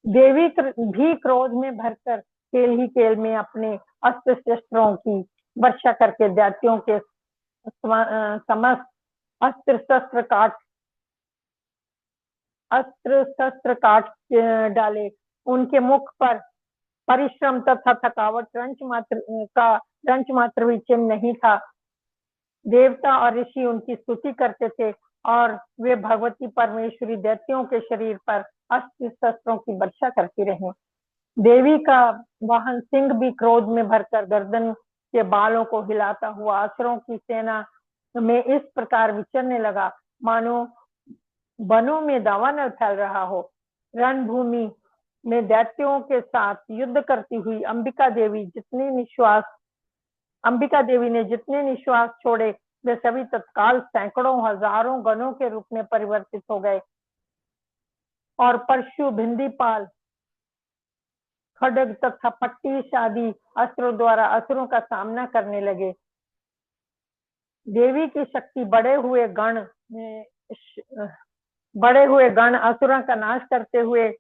देवी भी क्रोध में भरकर खेल ही खेल में अपने अस्त्र शस्त्रों की वर्षा करके दैत्यों के समस्त अस्त्र शस्त्र काट डाले। उनके मुख पर परिश्रम तथा थकावट रंच मात्र भी चिन्ह नहीं था। देवता और ऋषि उनकी स्तुति करते थे और वे भगवती परमेश्वरी दैत्यों के शरीर पर अस्त्र शस्त्रों की वर्षा करती रही। देवी का वाहन सिंह भी क्रोध में भरकर गर्दन के बालों को हिलाता हुआ असुरों की सेना में इस प्रकार विचरने लगा मानो वनों में दावानल फैल रहा हो। रणभूमि में दैत्यों के साथ युद्ध करती हुई अंबिका देवी ने जितने निश्वास छोड़े वे सभी तत्काल सैकड़ों हजारों गणों के रूप में परिवर्तित हो गए और परशु, भिंदीपाल, खड्ग तथा पट्टिश आदि अस्त्रों द्वारा असुरों का सामना करने लगे। देवी की शक्ति बढ़े हुए गण असुरों का नाश करते हुए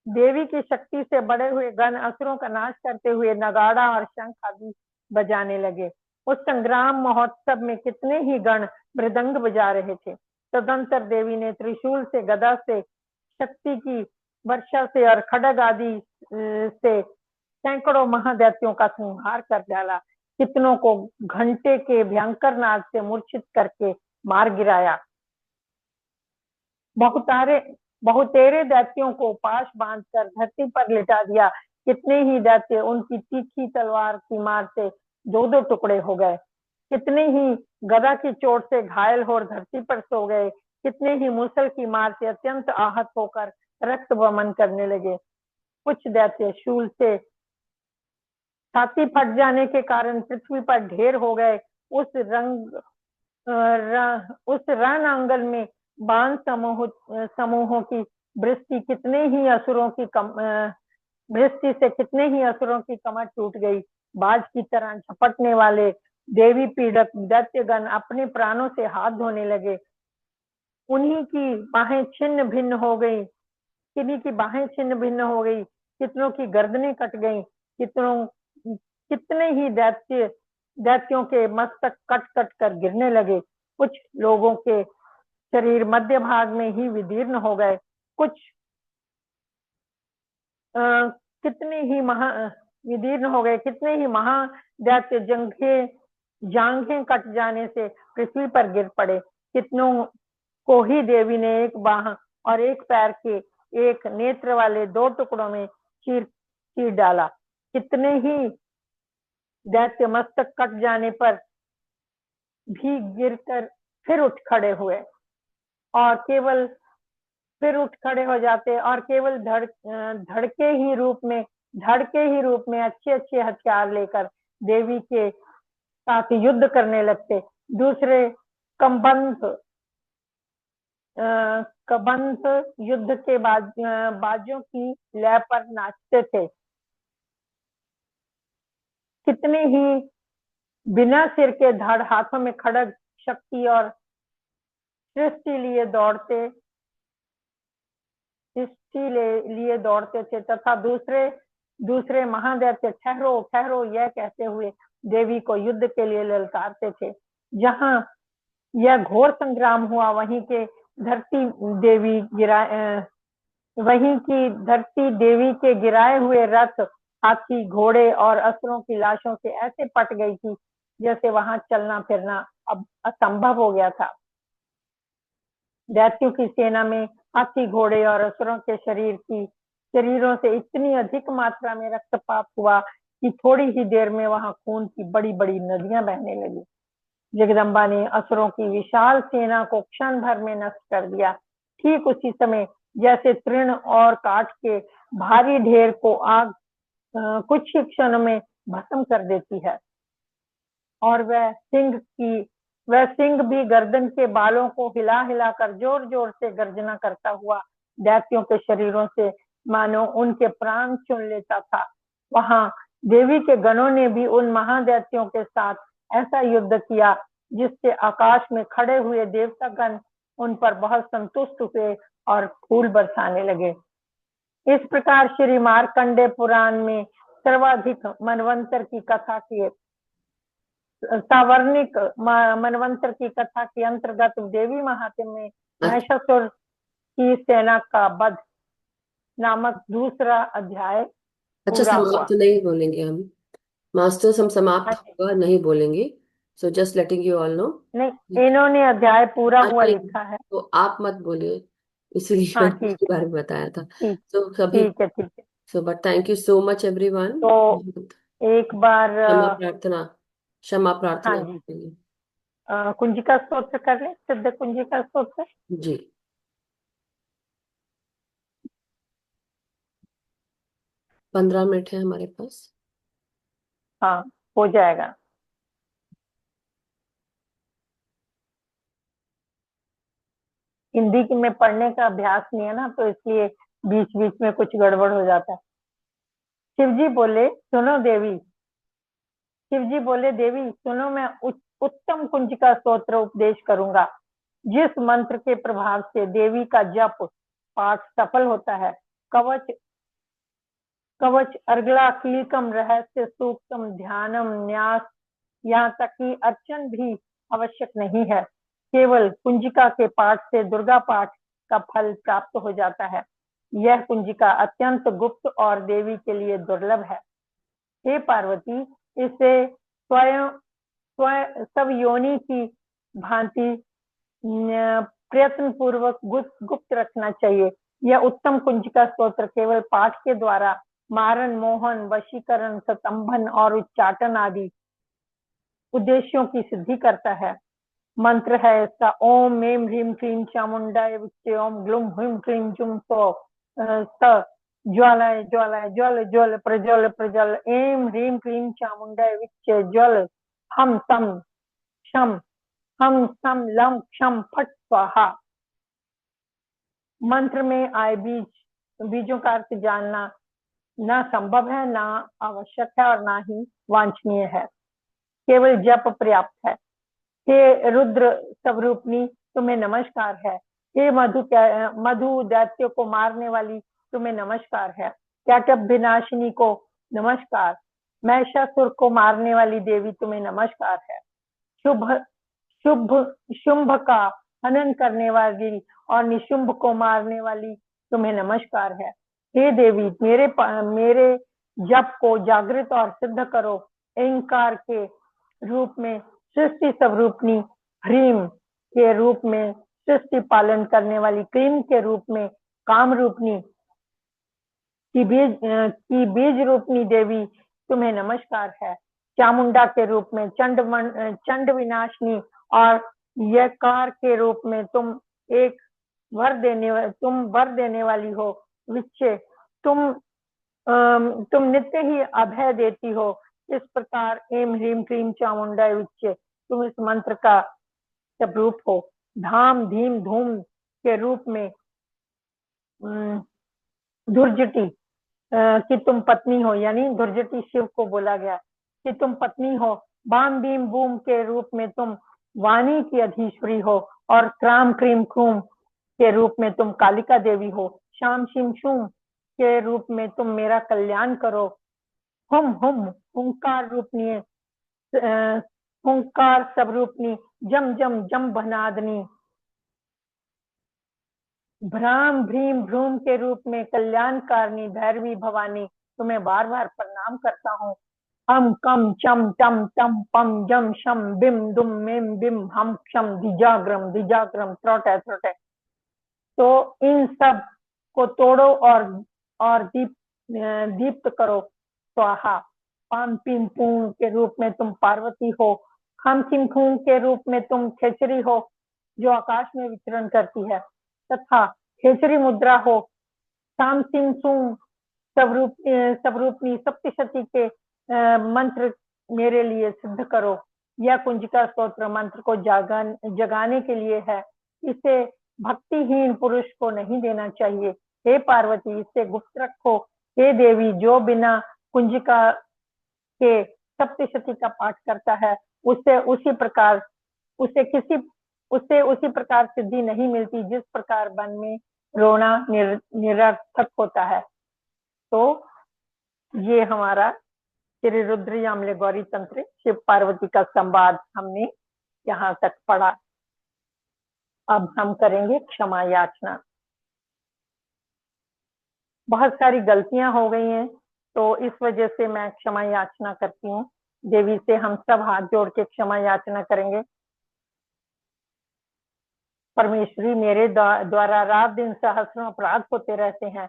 देवी की शक्ति से बड़े हुए गण असुरों का नाश करते हुए नगाड़ा और शंख आदि बजाने लगे। उस संग्राम महोत्सव में कितने ही गण मृदंग बजा रहे थे। तदंतर देवी ने त्रिशूल से, गदा से, शक्ति की वर्षा से और खड्ग आदि से सैकड़ों महादैत्यों का संहार कर डाला। कितनों को घंटे के भयंकर नाद से मूर्छित करके मार गिराया। बहुतेरे दैत्यों को पाश बांधकर धरती पर लिटा दिया। कितने ही दैत्य उनकी तीखी तलवार की मार से दो दो टुकड़े हो गए। कितने ही गदा की चोट से घायल हो धरती पर सो गए। कितने ही मूसल की मार से अत्यंत आहत होकर रक्त वमन करने लगे। कुछ दैत्य शूल से छाती फट जाने के कारण पृथ्वी पर ढेर हो गए। उस रणांगल में बाण समूहों की वृष्टि से कितने ही असुरों की कमर टूट गई। बाज की तरह झपटने वाले देवी पीड़क दैत्यगण अपने प्राणों से हाथ धोने लगे। उन्हीं की बाहें छिन्न भिन्न हो गई। कितनों की गर्दनें कट गईं। कितने ही दैत्यों के मस्तक कट कट कर गिरने लगे। कुछ लोगों के शरीर मध्य भाग में ही विदीर्ण हो गए। कितने ही महादैत्य जांघें कट जाने से पृथ्वी पर गिर पड़े। कितनों को ही देवी ने एक बाह और एक पैर के एक नेत्र वाले दो टुकड़ों में चीर डाला। कितने ही दैत्य मस्तक कट जाने पर भी गिरकर फिर उठ खड़े हो जाते और केवल धड़के ही रूप में अच्छे अच्छे हथियार लेकर देवी के साथ युद्ध करने लगते। दूसरे कबंध युद्ध के बाजों की लय पर नाचते थे। कितने ही बिना सिर के धड़ हाथों में खड्ग, शक्ति और सृष्टि लिए दौड़ते थे तथा दूसरे महादैत्य ठहरो यह कहते हुए देवी को युद्ध के लिए ललकारते थे। जहां यह घोर संग्राम हुआ वहीं की धरती देवी के गिराए हुए रथ, हाथी, घोड़े और असुरों की लाशों से ऐसे पट गई थी जैसे वहां चलना फिरना अब असंभव हो गया था। दैत्यों की सेना में हाथी, घोड़े और असुरों के शरीरों से इतनी अधिक मात्रा में रक्तपात हुआ कि थोड़ी ही देर में वहां खून की बड़ी बड़ी नदियां बहने लगी। जगदम्बा ने असुरों की विशाल सेना को क्षण भर में नष्ट कर दिया। ठीक उसी समय जैसे तृण और काठ के भारी ढेर को आग कुछ ही क्षणों में भस्म कर देती है और वह सिंह की वह सिंह भी गर्दन के बालों को हिला हिला कर जोर जोर से गर्जना करता हुआ दैत्यों के शरीरों से मानो उनके प्राण चुन लेता था। वहां देवी के गणों ने भी उन महादैत्यों के साथ ऐसा युद्ध किया जिससे आकाश में खड़े हुए देवतागण उन पर बहुत संतुष्ट हुए और फूल बरसाने लगे। इस प्रकार श्री मार्कंडे पुराण में सर्वाधिक मनवंतर की कथा के सावर्णिक मनवंतर की कथा के अंतर्गत देवी महात्म्य में अच्छा। महिषासुर की सेना का वध नामक दूसरा अध्याय अच्छा, पूरा हुआ। समाप्त नहीं बोलेंगे हम। मास्टर्स, हम हाँ समाप्त जी। होगा नहीं बोलेंगे। So just letting you all know. नहीं, इन्होंने अध्याय पूरा हुआ अच्छा, लिखा है। तो आप मत बोलिए, इसीलिए हाँ मैंने ठीक उसके है। बारे में बताया था। ठीक। तो सभी, ठीक है। ठीक है। So but thank you so much everyone. तो एक बार क्षमा प्रार्थना, क्षमा हाँ प्रार्थना जी, के लिए। कुंजिका स्तोत्र कर ले, सिद्ध कुंजिका स्तोत्र। जी, 15 मिनट है हमारे पास। हाँ, हो जाएगा। हिंदी की में पढ़ने का अभ्यास नहीं है ना, तो इसलिए बीच बीच में कुछ गड़बड़ हो जाता है। शिवजी बोले सुनो देवी। शिवजी बोले देवी सुनो, मैं उत्तम कुंजिका स्तोत्र उपदेश करूंगा। जिस मंत्र के प्रभाव से देवी का जप पाठ सफल होता है। कवच कवच अर्गला कीलकम रहस्य सूक्तम ध्यानम न्यास, यहाँ तक कि अर्चन भी आवश्यक नहीं है। केवल कुंजिका के पाठ से दुर्गा पाठ का फल प्राप्त हो जाता है। यह कुंजिका अत्यंत गुप्त और देवी के लिए दुर्लभ है। हे पार्वती, इसे स्वयं स्वयं सब योनि की भांति प्रयत्न पूर्वक गुप्त रखना चाहिए। यह उत्तम कुंजिका स्तोत्र केवल पाठ के द्वारा मारण, मोहन, वशीकरण, सतंभन और उच्चाटन आदि उद्देश्यों की सिद्धि करता है। मंत्र है इसका ओम मेम ह्रीम क्लीम चामुंडाय विच्चे ओम ग्लुम हुम क्लीम जुम सो स ज्वालाय ज्वालाय ज्वल ज्वल प्रज्वल प्रज्वल एम ह्रीम क्लीम चामुंडाय विच्चे ज्वल हम सम शम हम सम लम क्षम फट स्वाहा। मंत्र में आए बीजों का अर्थ जानना ना संभव है, ना आवश्यक है और ना ही वांछनीय है। केवल जप पर्याप्त है। हे रुद्र स्वरूपनी, तुम्हें नमस्कार है। हे मधु दैत्य को मारने वाली, तुम्हें नमस्कार है। कैटभ विनाशिनी को नमस्कार। महिषासुर को मारने वाली देवी, तुम्हें नमस्कार है। शुभ शुभ शुंभ का हनन करने वाली और निशुंभ को मारने वाली, तुम्हें नमस्कार है। हे देवी, मेरे जप को जागृत और सिद्ध करो। अहंकार के रूप में सृष्टि स्वरूपनी, ह्रीम के रूप में सृष्टि पालन करने वाली, क्लीम के रूप में काम रूपनी की बीज रूपनी देवी, तुम्हें नमस्कार है। चामुंडा के रूप में चंड विनाशनी और यकार के रूप में एक तुम वर देने वाली हो। विच्चे तुम तुम नित्य ही अभय देती हो। इस प्रकार एम ह्रीम क्लीम चामुंडा विच्चे, तुम इस मंत्र का स्वरूप हो। धाम धीम धूम के रूप में धुर्जटी कि तुम पत्नी हो, यानी धुर्जटी शिव को बोला गया कि तुम पत्नी हो। बाम बीम बूम के रूप में तुम वाणी की अधीश्वरी हो और क्राम क्रीम क्रूम के रूप में तुम कालिका देवी हो। शाम शिम शुम के रूप में तुम मेरा कल्याण करो। हुम हुम हुंकार रूपनी, हुंकार स्वरूपनी, जम जम जम भनादनी, भ्राम भ्रीम भ्रूम के रूप में कल्याणकारिणी भैरवी भवानी, तुम्हें बार बार प्रणाम करता हूँ। हम कम चम टम तम पम जम शम बिम दुम मिम बिम हम क्षम दिजाग्रम दिजाग्रम त्रोटे त्रोटे। तो इन सब को तोड़ो और दीप्त करो। स्वाहा। पाम पिम पूम के रूप में तुम पार्वती हो। खम खिम खूम के रूप में तुम खेचरी हो जो आकाश में विचरण करती है, तथा खेचरी मुद्रा हो। साम सिम सुम स्वरूपनी सप्तशती के मंत्र मेरे लिए सिद्ध करो। यह कुंजिका स्तोत्र मंत्र को जगाने के लिए है। इसे भक्तिहीन पुरुष को नहीं देना चाहिए। हे पार्वती, इसे गुप्त रखो। हे देवी, जो बिना कुंजिका के सप्तशती का पाठ करता है, उसे उसी प्रकार उसे किसी उससे उसी प्रकार सिद्धि नहीं मिलती जिस प्रकार वन में रोना निरर्थक होता है। तो ये हमारा श्री रुद्र यामले गौरी तंत्र शिव पार्वती का संवाद हमने यहाँ तक पढ़ा। अब हम करेंगे क्षमा याचना। बहुत सारी गलतियां हो गई हैं, तो इस वजह से मैं क्षमा याचना करती हूँ। देवी से हम सब हाथ जोड़ के क्षमा याचना करेंगे। परमेश्वरी, मेरे द्वारा रात दिन सहस्रों अपराध होते रहते हैं।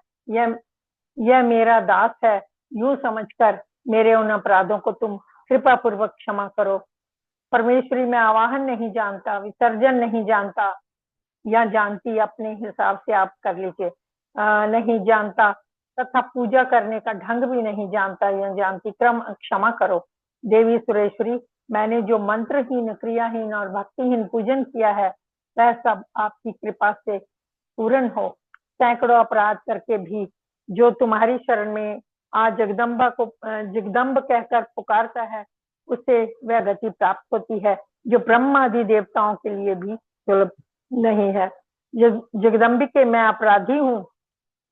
यह मेरा दास है, यूं समझकर मेरे उन अपराधों को तुम कृपा पूर्वक क्षमा करो। परमेश्वरी, मैं आवाहन नहीं जानता, विसर्जन नहीं जानता, या जानती, अपने हिसाब से आप कर लीजिए, नहीं जानता, तथा पूजा करने का ढंग भी नहीं जानता या जानती, क्रम क्षमा करो। देवी सुरेश्वरी, मैंने जो मंत्रहीन, क्रियाहीन और भक्तिहीन पूजन किया है, वह सब आपकी कृपा से पूर्ण हो। सैकड़ों अपराध करके भी जो तुम्हारी शरण में आज जगदम्ब कहकर पुकारता है, उसे वह गति प्राप्त होती है जो ब्रह्मादि देवताओं के लिए भी सुलभ नहीं है। जगदम्बिके, मैं अपराधी हूँ,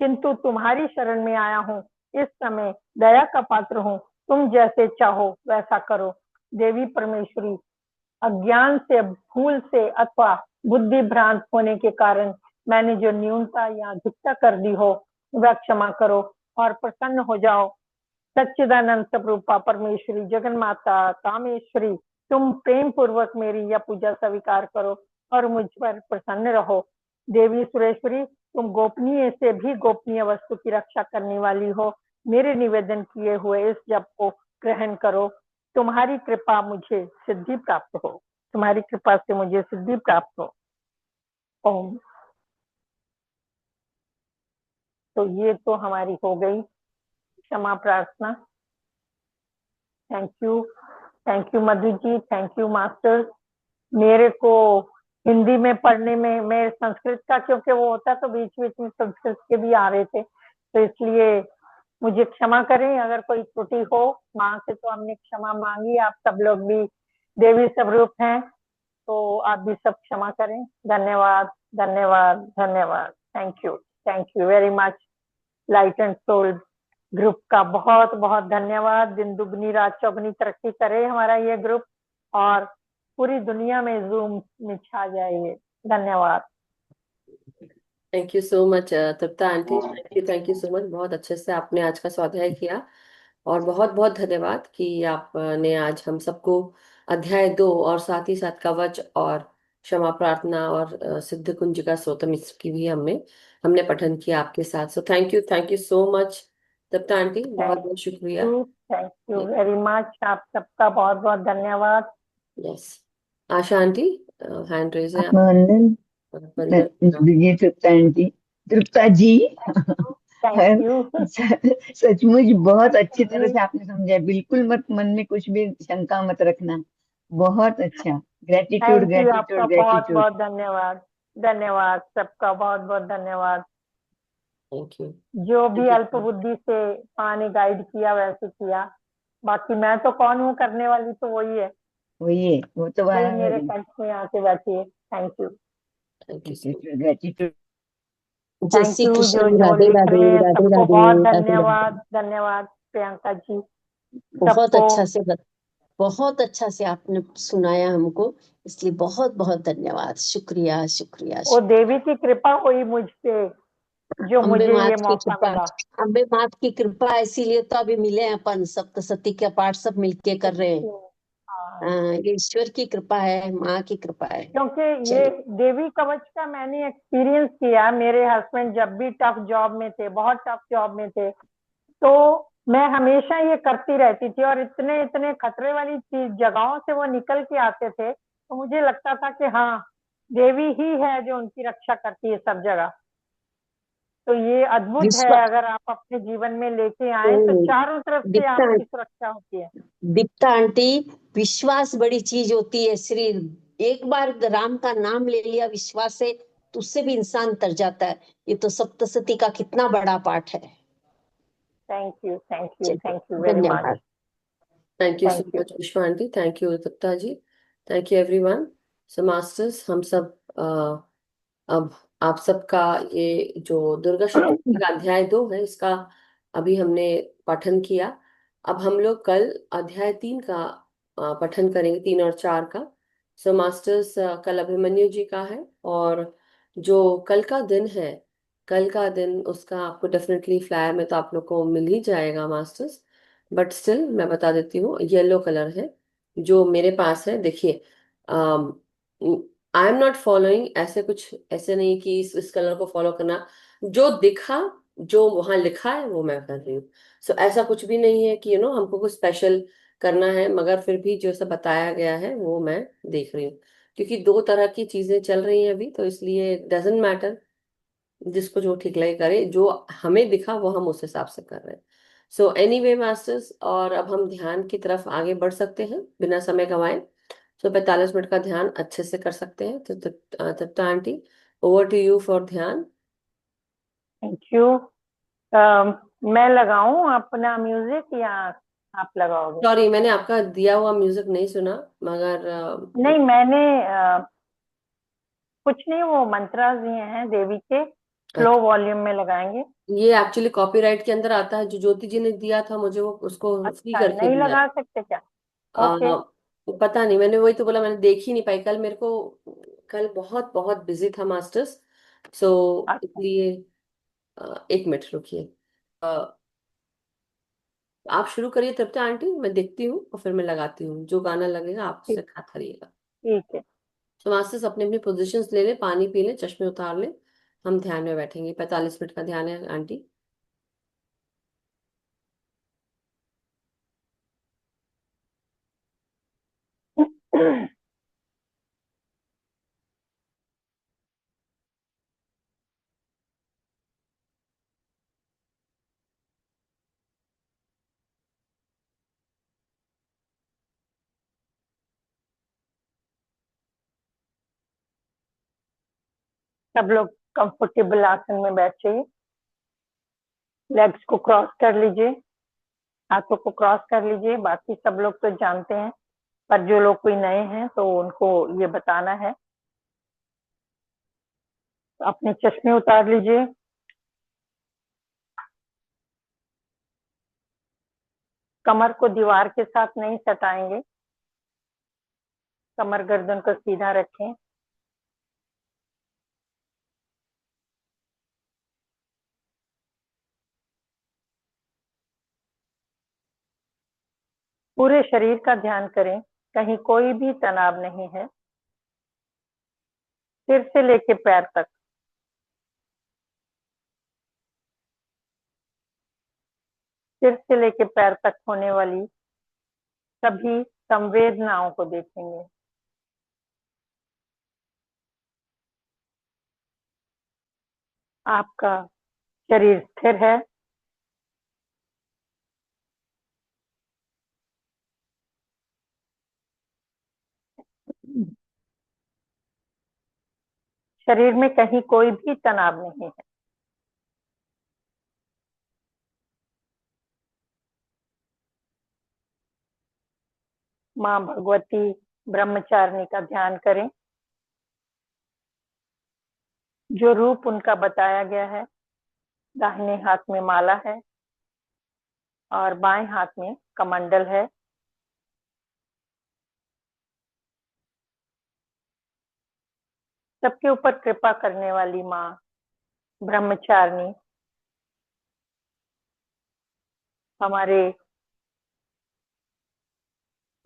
किंतु तुम्हारी शरण में आया हूँ। इस समय दया का पात्र हूँ, तुम जैसे चाहो वैसा करो। देवी परमेश्वरी, अज्ञान से, भूल से अथवा बुद्धि भ्रांत होने के कारण मैंने जो न्यूनता या अधिकता कर दी हो, वह क्षमा करो और प्रसन्न हो जाओ। सच्चिदानंद स्वरूपा परमेश्वरी, जगन माता कामेश्वरी, तुम प्रेम पूर्वक मेरी यह पूजा स्वीकार करो और मुझ पर प्रसन्न रहो। देवी सुरेश्वरी, तुम गोपनीय से भी गोपनीय वस्तु की रक्षा करने वाली हो। मेरे निवेदन किए हुए इस जप को ग्रहण करो। तुम्हारी कृपा मुझे सिद्धि प्राप्त हो। तुम्हारी कृपा से मुझे सिद्धि प्राप्त हो। ओम। तो ये तो हमारी हो गई क्षमा प्रार्थना। Thank you Madhu ji, thank you master. मेरे को हिंदी में पढ़ने में, मैं संस्कृत का क्योंकि वो होता, तो बीच बीच में संस्कृत के भी आ रहे थे, तो इसलिए मुझे क्षमा करें अगर कोई त्रुटि हो। माँ से तो हमने क्षमा मांगी, आप सब लोग भी देवी स्वरूप हैं, तो आप भी सब क्षमा करें। धन्यवाद, धन्यवाद, धन्यवाद। Thank you very much. Light and soul group का बहुत बहुत धन्यवाद। दिन दुगनी रात चौगनी तरक्की करे हमारा ये ग्रुप, और पूरी दुनिया में जूम में छा जाए ये। धन्यवाद। Thank you so much Tripta aunty, thank you so much. बहुत अच्छे से आपने आज का स्वाध्याय किया, और बहुत बहुत धन्यवाद कि आपने आज हम सबको अध्याय 2 और साथ ही साथ कवच और क्षमा प्रार्थना और सिद्ध कुंजिका स्तोत्रम इसकी भी हमने पठन किया आपके साथ। So thank you so much Tripta aunty, बहुत बहुत शुक्रिया। Thank you very much. आप सबका बहुत बहुत धन्यवाद। Yes, Asha aunty, hand raise है आत्मवंदन। और परिवार का। ये Tripta aunty, Tripta ji. Thank you. सचमुच बहुत अच्छी तरह से आपने समझाया। बिल्कुल मत, मन में कुछ भी शंका मत रखना। बहुत अच्छा। ग्रेटिट्यूड, थैंक यू, आपका ग्रेटिट्यूड, बहुत ग्रेटिट्यूड। बहुत धन्यवाद। धन्यवाद सबका, बहुत बहुत धन्यवाद। Thank you. जो भी अल्प बुद्धि से माँ ने गाइड किया वैसे किया, बाकी मैं तो कौन हूँ करने वाली, तो वही है, वही, वो तो वही बराबर मेरे है। कंठ में आके बैठी है। Thank you. Thank you so gratitude, gratitude. जय थैंक श्री यू। जो कृष्ण। जो राधे लिख राधे, रहे हैं राधे सबको राधे, बहुत राधे राधे। धन्यवाद। धन्यवाद प्रियंका जी, बहुत सबको। अच्छा से बहुत अच्छा से आपने सुनाया हमको, इसलिए बहुत बहुत धन्यवाद। शुक्रिया शुक्रिया वो शुक्रिया। देवी की कृपा हुई मुझ पे, जो अम्बे मुझे ये मात की मौका कृपा, मिला। अम्बे मात की कृपा, इसीलिए तो अभी मिले हैं अपन, सप्तशती का पाठ सब मिलके कर रहे हैं। हाँ, हाँ, ये ईश्वर की कृपा है, माँ की कृपा है। क्योंकि ये चलिए। देवी कवच का मैंने एक्सपीरियंस किया। मेरे हस्बैंड जब भी टफ जॉब में थे, बहुत टफ जॉब में थे, तो मैं हमेशा ये करती रहती थी, और इतने इतने खतरे वाली चीज जगहों से वो निकल के आते थे, तो मुझे लगता था कि हाँ, देवी ही है जो उनकी रक्षा करती है सब जगह। तो ये अद्भुत है, विश्व अगर आप अपने जीवन में लेके ओ, आए तो चारों तरफ से दीप्ता आपकी सुरक्षा होती है। दीप्ता आंटी, विश्वास बड़ी चीज होती है। श्री एक बार राम का नाम ले लिया विश्वास से, तो उससे भी इंसान तर जाता है। ये तो सप्तशती का कितना बड़ा पाठ है। थैंक यू, थैंक यू, चलिए, थैंक यू वेरी मच। धन्यवाद। Thank you so thank you. Much Pushpa aunty, thank you Datta ji, thank you everyone. So masters, हम सब अब आप सबका ये जो दुर्गा सप्तशती का अध्याय 2 है, इसका अभी हमने पठन किया। अब हम लोग कल अध्याय 3 का पठन करेंगे, 3 और 4 का। सो मास्टर्स, कल अभिमन्यु जी का है, और जो कल का दिन है, कल का दिन उसका आपको डेफिनेटली फ्लायर में तो आप लोग को मिल ही जाएगा मास्टर्स, बट स्टिल मैं बता देती हूँ, येलो कलर है जो मेरे पास है। देखिए, आई एम नॉट फॉलोइंग ऐसे कुछ, ऐसे नहीं कि इस कलर को फॉलो करना, जो दिखा, जो वहां लिखा है वो मैं कर रही हूँ। सो ऐसा कुछ भी नहीं है कि हमको कुछ स्पेशल करना है, मगर फिर भी जो सब बताया गया है वो मैं देख रही हूँ, क्योंकि 2 तरह की चीजें चल रही हैं अभी, तो इसलिए डजेंट मैटर, जिसको जो ठीक लगे करे, जो हमें दिखा वो हम उस हिसाब से कर रहे हैं। सो एनीवे मास्टर्स, और अब हम ध्यान की तरफ आगे बढ़ सकते हैं बिना समय गंवाए। सो 45 मिनट का ध्यान अच्छे से कर सकते हैं। तो तत्ता aunty, over to you for ध्यान। Thank you. मैं लगाऊं अपना म्यूजिक या आप लगाओगे? सॉरी, मैंने आपका दिया हुआ म्यूजिक नहीं सुना, मगर नहीं, मैंने कुछ नहीं, वो मंत्रास दिए हैं देवी के, स्लो वॉल्यूम में लगाएंगे। ये एक्चुअली कॉपीराइट के अंदर आता है, जो ज्योति जी ने दिया था मुझे, वो उसको फ्री अच्छा, करके नहीं दिया लगा है। सकते क्या? ओके। आ, पता नहीं, मैंने वही तो बोला, मैंने देख ही नहीं पाई कल, मेरे को कल बहुत बहुत बिजी था मास्टर्स। सो अच्छा, इसलिए 1 मिनट रुकिए। आप शुरू करिए तृप्ता आंटी, मैं देखती हूँ और फिर मैं लगाती हूँ, जो गाना लगेगा आप ठीक, उससे खाते रहिएगा। ठीक है। तो मास्टर्स अपने अपनी पोजीशंस ले ले, पानी पी ले, चश्मे उतार ले, हम ध्यान में बैठेंगे। 45 मिनट का ध्यान है आंटी। सब लोग कंफर्टेबल आसन में बैठिए, लेग्स को क्रॉस कर लीजिए, हाथों को क्रॉस कर लीजिए। बाकी सब लोग तो जानते हैं, पर जो लोग कोई नए हैं तो उनको ये बताना है। अपने चश्मे उतार लीजिए। कमर को दीवार के साथ नहीं सटाएंगे, कमर गर्दन को सीधा रखें। पूरे शरीर का ध्यान करें, कहीं कोई भी तनाव नहीं है। सिर से लेके पैर तक, सिर से लेके पैर तक होने वाली सभी संवेदनाओं को देखेंगे। आपका शरीर स्थिर है। शरीर में कहीं कोई भी तनाव नहीं है। माँ भगवती ब्रह्मचारिणी का ध्यान करें। जो रूप उनका बताया गया है, दाहिने हाथ में माला है और बाएं हाथ में कमंडल है। सबके ऊपर कृपा करने वाली माँ ब्रह्मचारिणी हमारे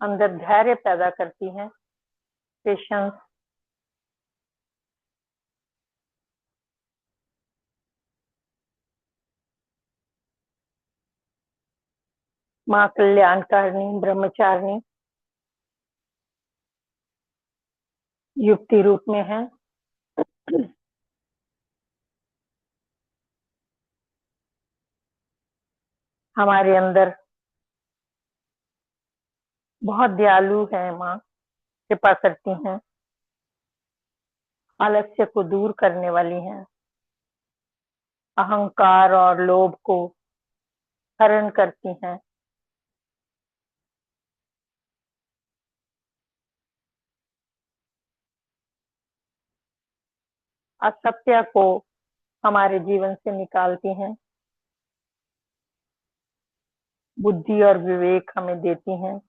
अंदर धैर्य पैदा करती हैं, पेशेंस। माँ कल्याणकारिणी ब्रह्मचारिणी युक्ति रूप में है। हमारे अंदर बहुत दयालु है माँ, कृपा करती हैं, आलस्य को दूर करने वाली हैं, अहंकार और लोभ को हरण करती हैं, असत्य को हमारे जीवन से निकालती हैं, बुद्धि और विवेक हमें देती हैं।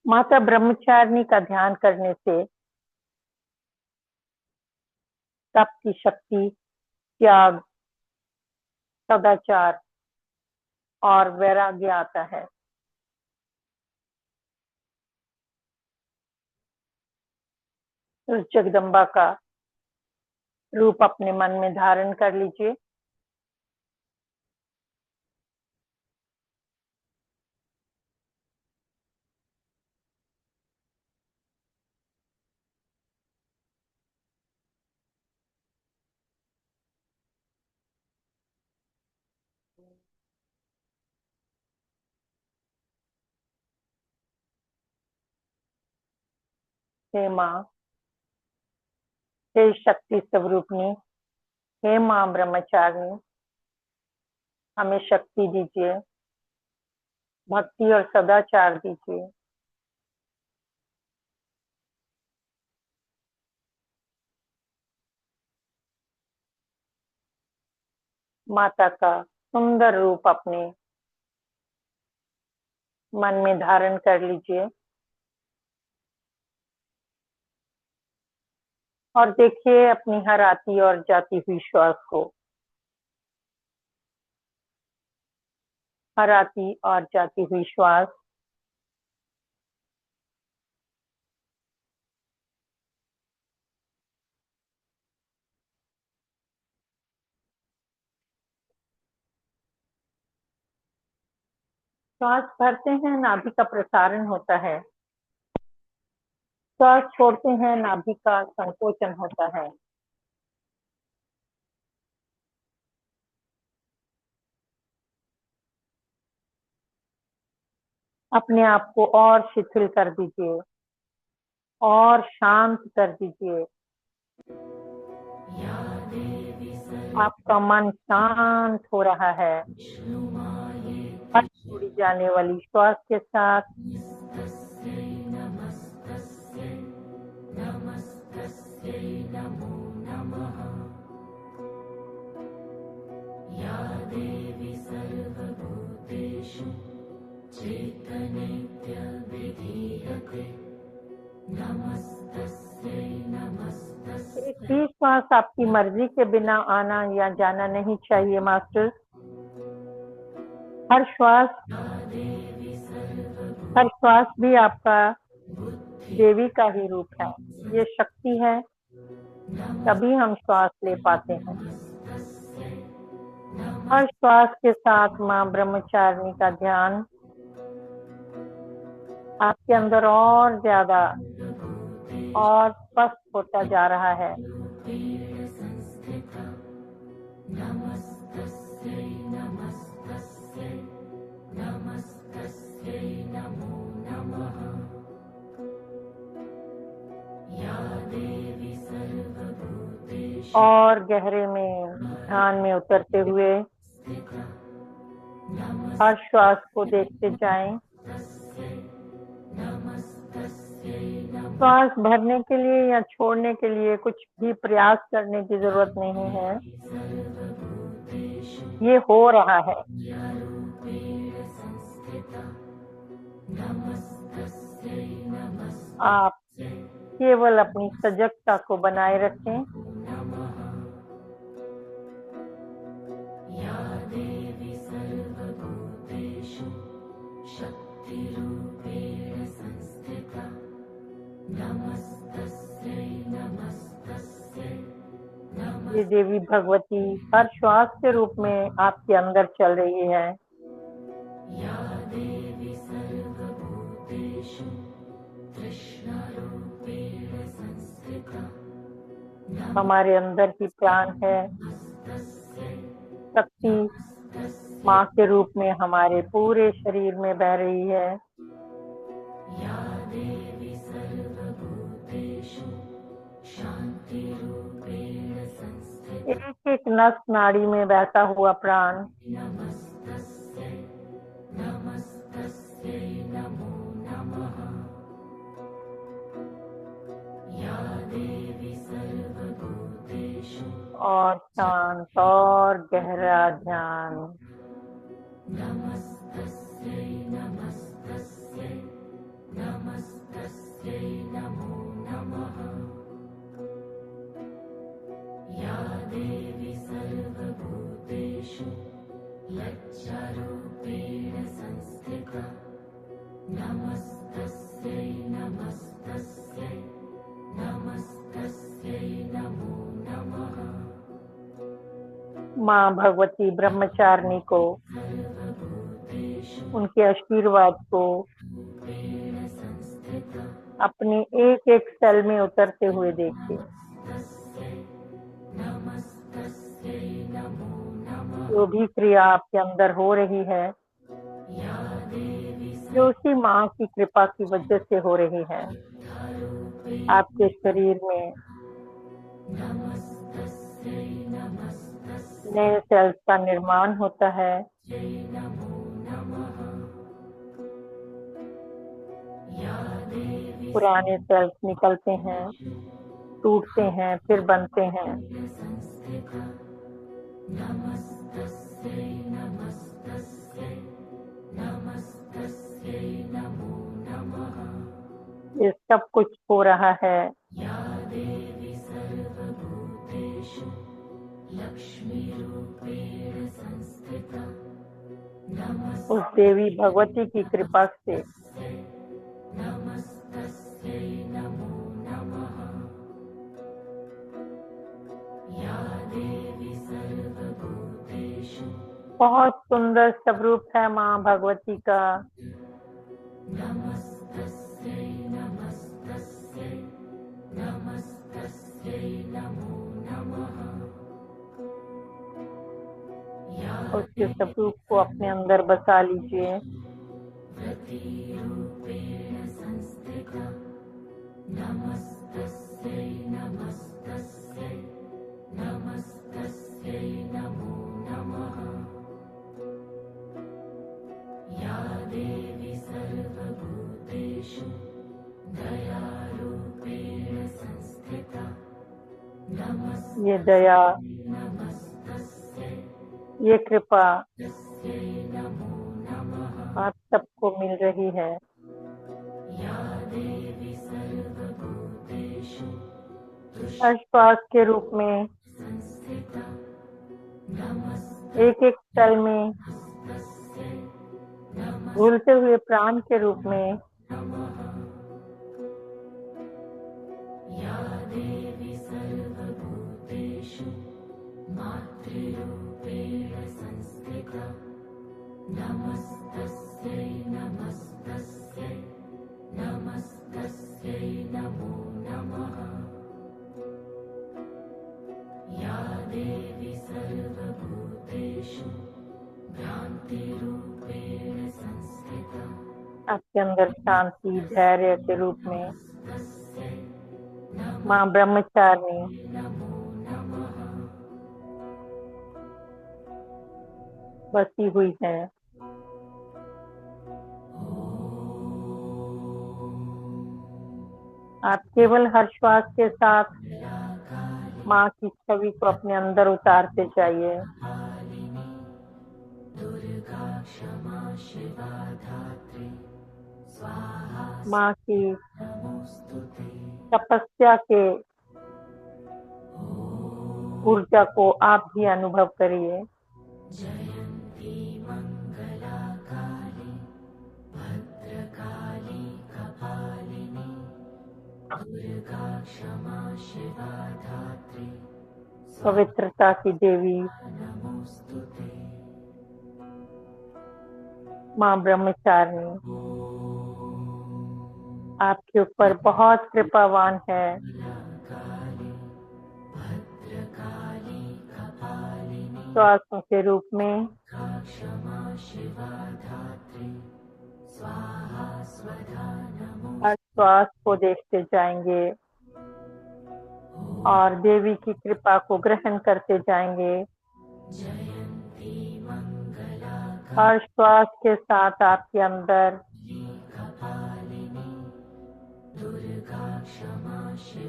माता ब्रह्मचारिणी का ध्यान करने से तप की शक्ति, त्याग, सदाचार और वैराग्य आता है। उस जगदम्बा का रूप अपने मन में धारण कर लीजिए। हे माँ, हे शक्ति स्वरूपनी, हे माँ ब्रह्मचारिणी, हमें शक्ति दीजिए, भक्ति और सदाचार दीजिए। माता का सुंदर रूप अपने मन में धारण कर लीजिए और देखिए अपनी हर आती और जाती हुई श्वास को, हर आती और जाती हुई श्वास श्वास भरते हैं, नाभि का प्रसारण होता है। श्वास छोड़ते हैं, नाभि का संकोचन होता है। अपने आप को और शिथिल कर दीजिए और शांत कर दीजिए। आपका मन शांत हो रहा है हर छोड़ी जाने वाली श्वास के साथ। एक भी श्वास आपकी मर्जी के बिना आना या जाना नहीं चाहिए मास्टर। हर श्वास भी आपका देवी का ही रूप है। ये शक्ति है, तभी हम श्वास ले पाते हैं। हर श्वास के साथ माँ ब्रह्मचारिणी का ध्यान आपके अंदर और ज्यादा और स्पष्ट होता जा रहा है। और गहरे में ध्यान में उतरते हुए हर श्वास को देखते जाएं। श्वास भरने के लिए या छोड़ने के लिए कुछ भी प्रयास करने की जरूरत नहीं है, ये हो रहा है। आप केवल अपनी सजगता को बनाए रखें। ये देवी भगवती हर श्वास के रूप में आपके अंदर चल रही है। हमारे अंदर ही प्राण है, शक्ति, माँ के रूप में हमारे पूरे शरीर में बह रही है। एक एक नस नाड़ी में बहता हुआ प्राण और शांत और गहरा ध्यान। माँ भगवती ब्रह्मचारिणी को उनके आशीर्वाद को अपने एक एक सेल में उतरते हुए देखिए। जो भी क्रिया आपके अंदर हो रही है, जो उसी माँ की कृपा की वजह से हो रही है। आपके शरीर में नए सेल्स का निर्माण होता है। पुराने सेल्स निकलते हैं, टूटते हैं, फिर बनते हैं। ये सब कुछ हो रहा है उस देवी भगवती की कृपा से। बहुत सुंदर स्वरूप है माँ भगवती का। उसके स्वरूप को अपने अंदर बसा लीजिए। ये दया, ये कृपा आप सबको मिल रही है। श्वास के रूप में एक एक सेल में घुलते हुए प्राण के रूप में आपके अंदर शांति, धैर्य के रूप में माँ ब्रह्मचारिणी बसी हुई है। आप केवल हर श्वास के साथ माँ की छवि को अपने अंदर उतारते जाइए। माँ की तपस्या के ऊर्जा को आप भी अनुभव करिए। पवित्रता की देवी माँ ब्रह्मचारिणी आपके ऊपर बहुत कृपावान है। श्वासों के रूप में हर श्वास को देखते जाएंगे और देवी की कृपा को ग्रहण करते जाएंगे। हर श्वास के साथ आपके अंदर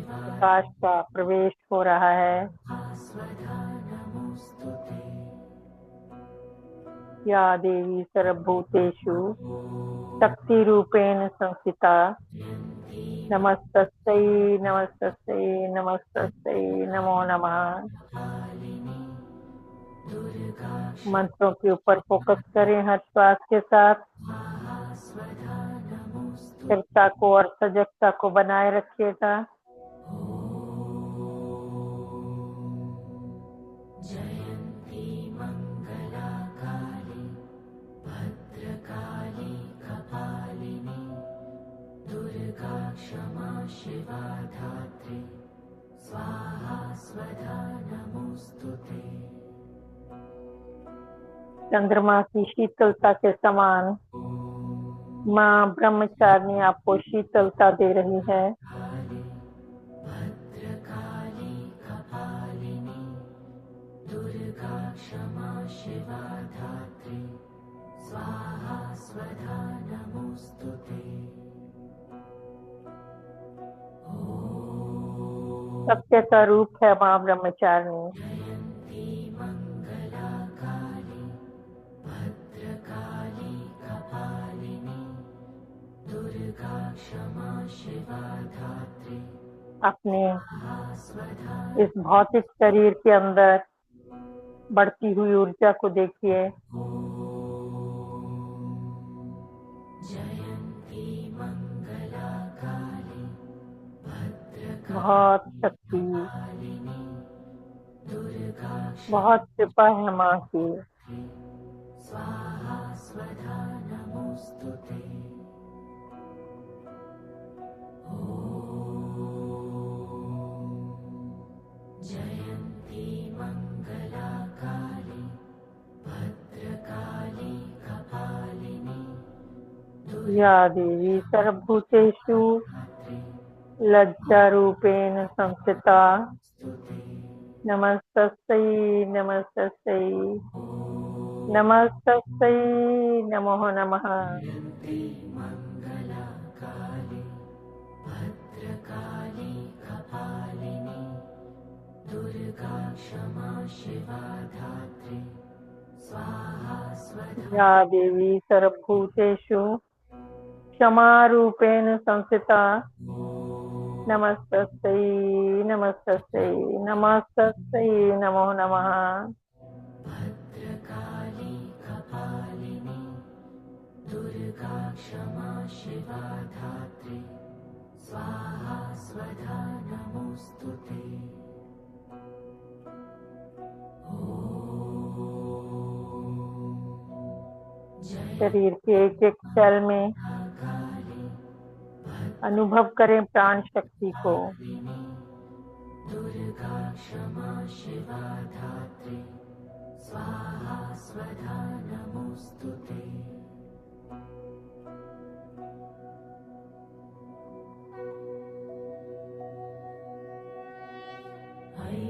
प्रकाश का प्रवेश हो रहा है। या देवी सर्वभूतेषु शक्ति रूपेण संस्थिता नमस्तस्यै नमस्तस्यै नमस्तस्यै नमो नमः। मंत्रों के ऊपर फोकस करें हर श्वास के साथ। स्थिरता को और सजगता को बनाए रखिएगा। चंद्रमा की शीतलता के समान माँ ब्रह्मचारिणी आपको शीतलता दे रही है। सत्य का रूप है माँ ब्रह्मचारिणी। अपने इस भौतिक शरीर के अंदर बढ़ती हुई ऊर्जा को देखिए। बहुत शक्ति, बहुत कृपा है माँ की। या देवी सर्वभूतेषु लज्जा रूपेण संस्थिता नमस्तस्यै नमस्तस्यै नमस्तस्यै नमो नमः। या देवी सर्वभूतेषु क्षमा रूपेण संस्थिता नमस्तस्यै नमस्तस्यै नमस्तस्यै नमो नमः। शरीर के एक एक सेल में अनुभव करें प्राण शक्ति को।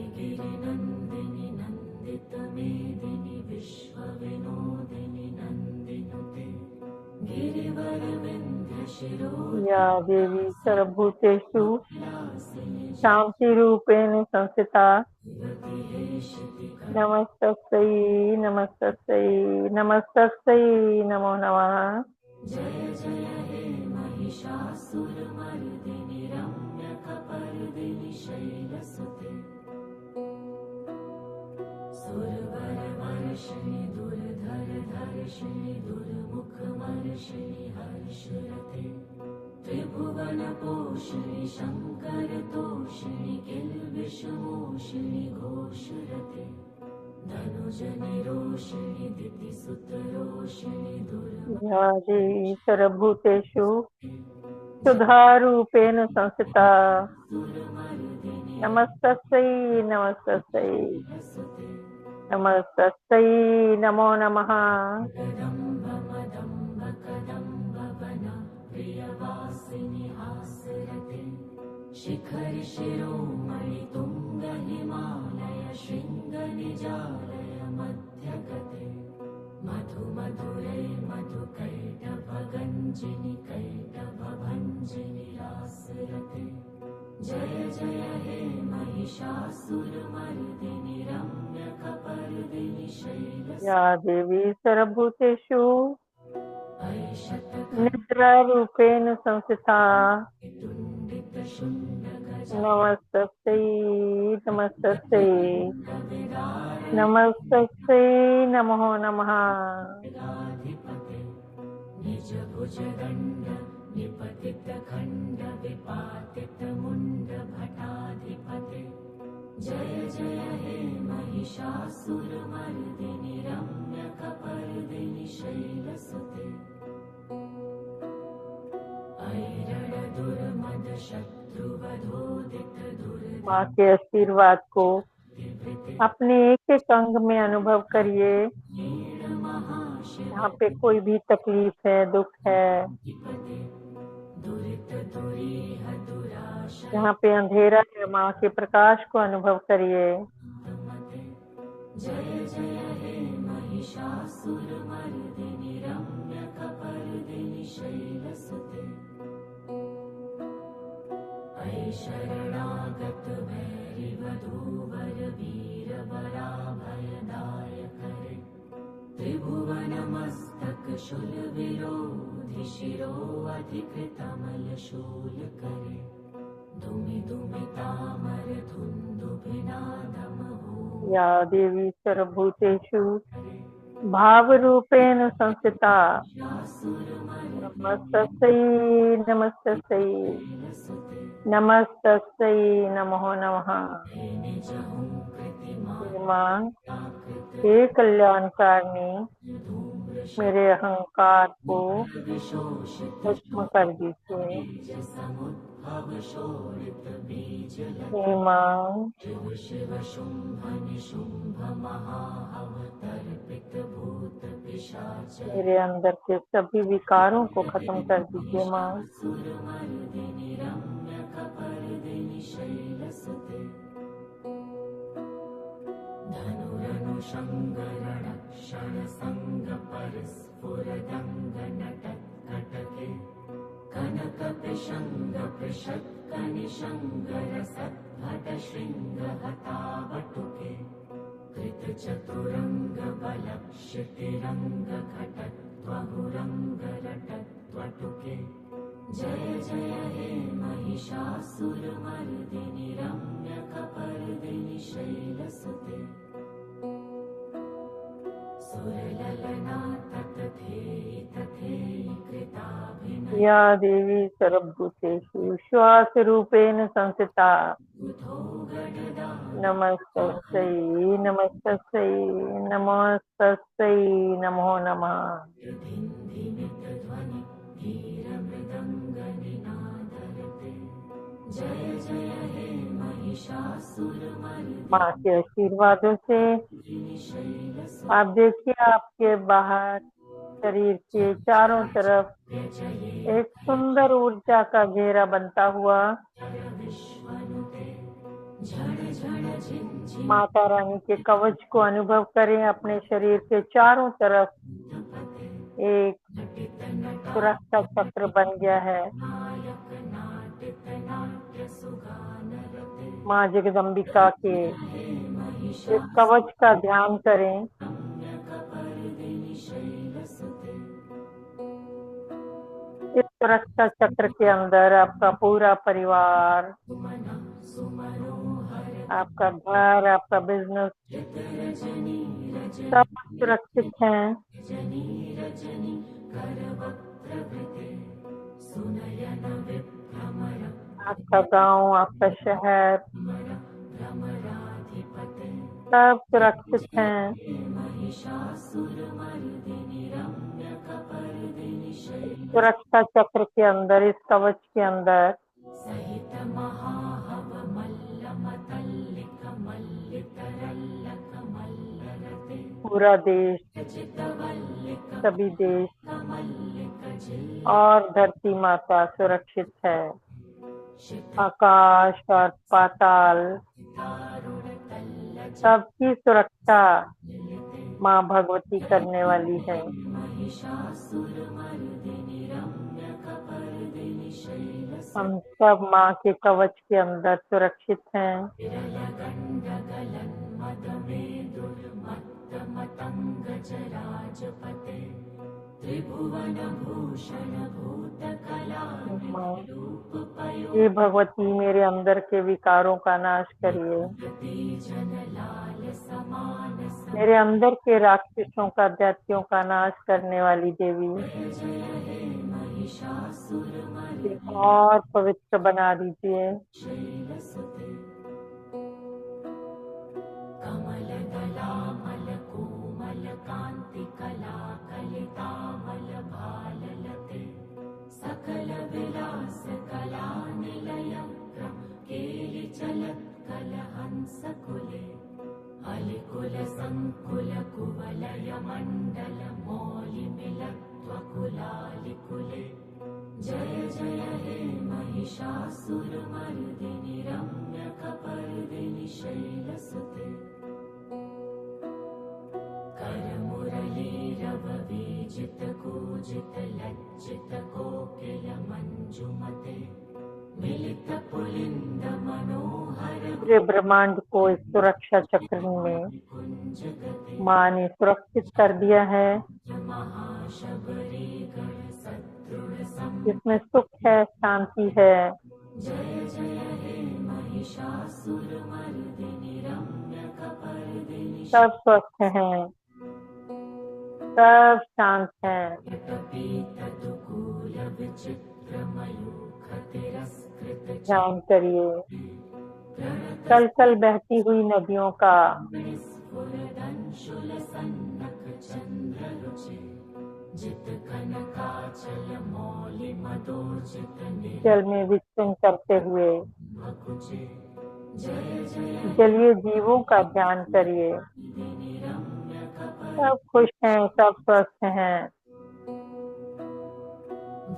गिरिनन्दिनि नन्दित मेदिनि विश्व विनोदिनि नन्दिनुते गिरिवर विंध्य शिरो। या देवी सर्वभूतेषु शांति रूपेण संस्थिता नमस्तस्यै नमस्तस्यै नमस्तस्यै नमो नमः। जय जय हे महिषासुरमर्दिनि रम्यकपर्दिनि शैलसुते सुरवर वर्षिणि दुर्धर धर्षिणि दुर्मुखमर्षिणि हर्षरते त्रिभुवन पोषिणि शंकर तोषिणि किल्बिषमोषिणि घोषरते धनुज निरोषिणि दितिसुत रोषिणि या देवी सर्वभूतेषु सुधा रूपेण संस्थिता नमस्तस्यै नमस्तस्यै नमस्तस्यै नमो नमः। कदम्बमदम्बकदम्बवन प्रियवासिनि हासरते शिखरि शिरोमणि तुङ्ग हिमालय शृङ्गनिजालय मध्यगते मधु मधुरे मधुकैटभगञ्जिनि कैटभभञ्जिनि रासरते जय जय हे महिषासुरमर्दिनि रम्यकपर्दिनि शैलसुते या देवी सर्वभूतेषु ऐशतकण्डितशूलगज निद्रारूपेण संस्थिता नमस्तस्यै नमस्तस्यै नमस्तस्यै नमो नमः। गाधिपते निज भुजदण्ड निपतित खण्ड विपातित मुण्ड भटाधिपते जय जय हे महिषासुरमर्दिनि रम्यकपर्दिनि शैलसुते ऐरणदुर्मद शत्रुवधोदित माँ के आशीर्वाद को अपने एक एक अंग में अनुभव करिए। यहाँ पे कोई भी तकलीफ है, दुख है, यहाँ पे अंधेरा है, माँ के प्रकाश को अनुभव करिए। जय जय हे महिषासुरमर्दिनि रम्यकपर्दिनि शैलसुते ऐ शरणागत भैरिवधूवर वीरवराभयदायकरे त्रिभुवनमस्तक शूलविरोधि शिरोऽधिकृतमलशूलकरे दुमि दुमितामर धुन्दुभिनादमहो या देवी सर्वभूतेषु भाव रूपेण संस्थिता नमस्तस्यै नमस्तस्यै नमस्तस्यै नमो नमः। हे माँ, हे कल्याणकारिणी, मेरे अहंकार को भस्म कर दीजिए। हे माँ, मेरे अंदर के सभी विकारों को खत्म कर दीजिए माँ। धनुरनुषङ्गरणक्षणसङ्गपरस्फुरदङ्गनटत्कटके कनकपिशङ्गपृषत्कनिशङ्गरसद्भटशृङ्गहतावटुके कृतचतुरङ्गबलक्षितिरङ्गघटत्वहुरङ्गरटत्वटुके जय जय हे महिषासुरमर्दिनि रम्यकपर्दिनि शैलसुते सुरललना ततथेयि तथेयि कृताभिनय या देवी सर्वभूतेषु श्वास रूपेण संस्थिता नमस्तस्यै नमस्तस्यै नमस्तस्यै नमो नमः। ध्वनि धीरमृदङ्गनिनादरते जय जय हे महिषासुरमर्दिनि माँ के आशीर्वादों से शैलसुते आप देखिए आपके बाहर शरीर के चारों तरफ एक सुंदर ऊर्जा का घेरा बनता हुआ माता रानी के कवच को अनुभव करें। अपने शरीर के चारों तरफ एक सुरक्षा चक्र बन गया है। माँ जगदम्बिका के इस कवच का ध्यान करें। इस सुरक्षा चक्र के अंदर आपका पूरा परिवार, आपका घर, आपका बिजनेस सब सुरक्षित हैं। आपका गांव, आपका शहर सब सुरक्षित हैं। सुरक्षा चक्र के अंदर, इस कवच के अंदर सहित महाहव मल्ल मतल्लिक मल्लितरल्लक मल्लर पूरा देश, सभी देश और धरती माता सुरक्षित है। आकाश और पाताल सबकी सुरक्षा माँ भगवती करने वाली है। हम सब माँ के कवच के अंदर सुरक्षित हैं। ये भगवती मेरे अंदर के विकारों का नाश करिए। मेरे अंदर के राक्षसों का, दैत्यों का नाश करने वाली देवी, और पवित्र बना दीजिए। सकल विलास कला निलय केलि चलत कल हंस कुले अलिकुल संकुल कुवलय मंडल मौलि मिलत्व कुलालिकुले जय जय हे महिषासुर मर्दिनि रम्य कपर्दिनि शैलसुते कर मुरली रव विजित कूजित लज्जित कोकिल मंजुमते मिलित पुलिंद मनोहर पूरे ब्रह्मांड को इस सुरक्षा चक्र में माँ ने सुरक्षित कर दिया है। इसमें सुख है, शांति है। जय जय हे महिषासुर मर्दिनि रम्य कपर्दिनि सब स्वस्थ हैं, सब शांत हैं। पीतदुकूल विचित्र मयूख तिरस्कृत ध्यान करिए कल कल बहती हुई नदियों का, स्फुरदंशुल सन्नख चंद्र रुचि जित कनकाचल मौलि मदोचित जल में विचरण करते हुए निर्भकुचे जय जय जलीय जीवों का ध्यान करिए। सब खुश हैं, सब स्वस्थ हैं।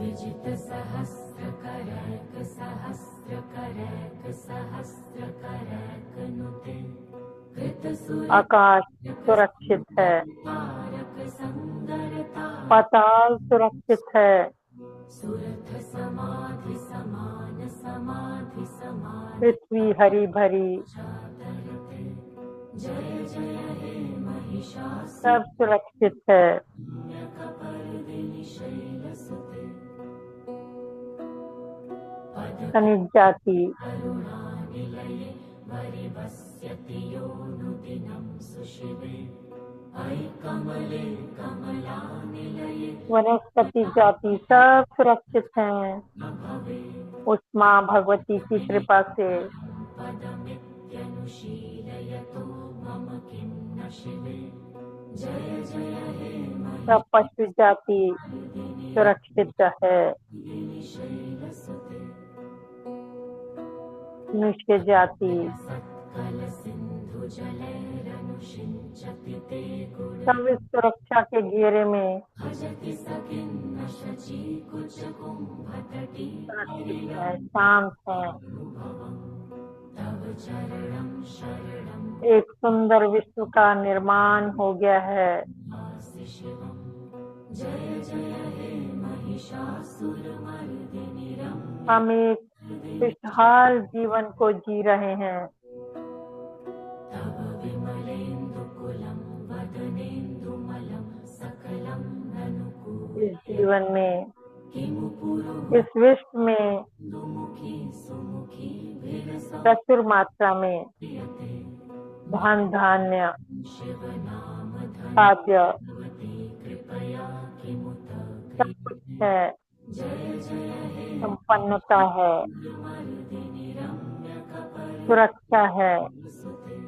विजित सहस्र करैक सहस्र करैक सहस्र करैक नुते कृत सुर आकाश सुरक्षित है, तारक संगरता पाताल सुरक्षित है, सुरथ समाधि समान समाधि समान पृथ्वी हरी भरी, चादरते जय जय हे महिषासुर सब सुरक्षित है। कपर्दिनि शैलसुते पद खनिज जाति करुणानिलये वरिवस्यति योऽनुदिनं सुशिवे अयि कमले कमलानिलये वनस्पति जाति सब सुरक्षित हैं न भवे उस माँ भगवती की कृपा से। पदमित्यनुशीलयतो मम किं न शिवे जय जय हे सब पशु जाति सुरक्षित है। महिषिनि शैलसुते मनुष्य जाति सत्कल सिंधु जलैरनुषिञ्चति ते गुण सब इस सुरक्षा के घेरे में भजति सखिन्न शची कुच कुंभतटी सुरक्षित है, शांत है। तव चरणं शरणं एक सुंदर विश्व का निर्माण हो गया है। भासि शिवम् जय जय हे महिषासुरमर्दिनि रम्य हम एक खुशहाल जीवन को जी रहे हैं। तव विमलेन्दुकुलं वदनेन्दुमलं सकलं ननुकूल इस जीवन में, किमु पुरु इस विश्व में दुमुखी सुमुखी विरसं प्रचुर मात्रा में प्रियते धन धान्य शिव नाम खाद्य धनवती कृपया किमुत सब कुछ है, जय जय हे संपन्नता है, मर्दिनि रम्य कपर्दिनि सुरक्षा है, सुते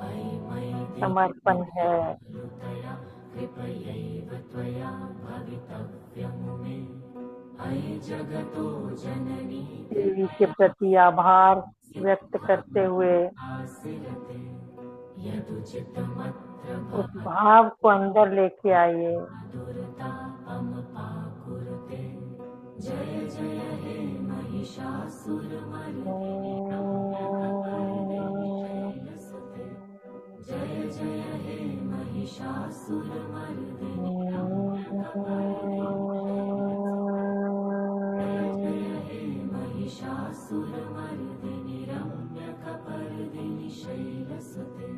अयि मयि समर्पण है। दिव्यतया कृपयैव त्वया भवितव्यमुमे अयि जगतो जननी देवी के प्रति आभार व्यक्त करते हुए आसिरते यद चित्तमत्र उस भाव को अंदर लेके आइए। दुर्तापमपाकुरुते जय जय हे महिषासुरमर्दिनि रम्यकपर्दिनिशैलसुते जय जय हे महिषासुरमर्दिनि महिषासुरमर्दिनि रम्यकपर्दिनि शैलसुते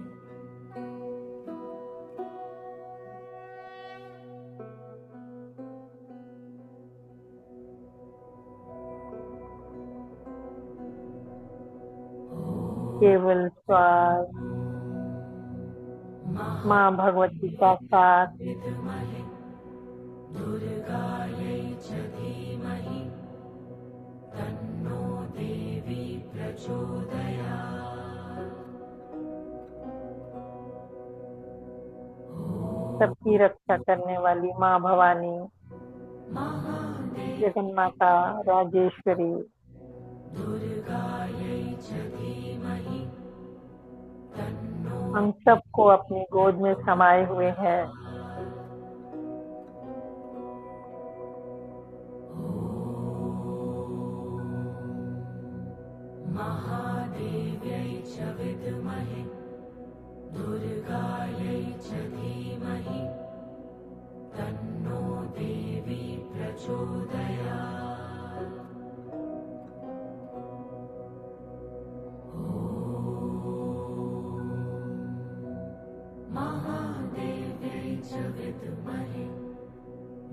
केवल श्वास, माँ भगवती का साथ, विद्महे दुर्गायै च धीमहि तन्नो देवी प्रचोदयात् सबकी रक्षा करने वाली माँ भवानी, जगन्माता, राजेश्वरी, दुर्गायै च धीमहि तन्नो हम सबको अपनी गोद में समाये हुए है। महादेव्यै च विद्महे दुर्गायै च धीमहि तन्नो देवी प्रचोदयात् महादेव्यै च विद्महे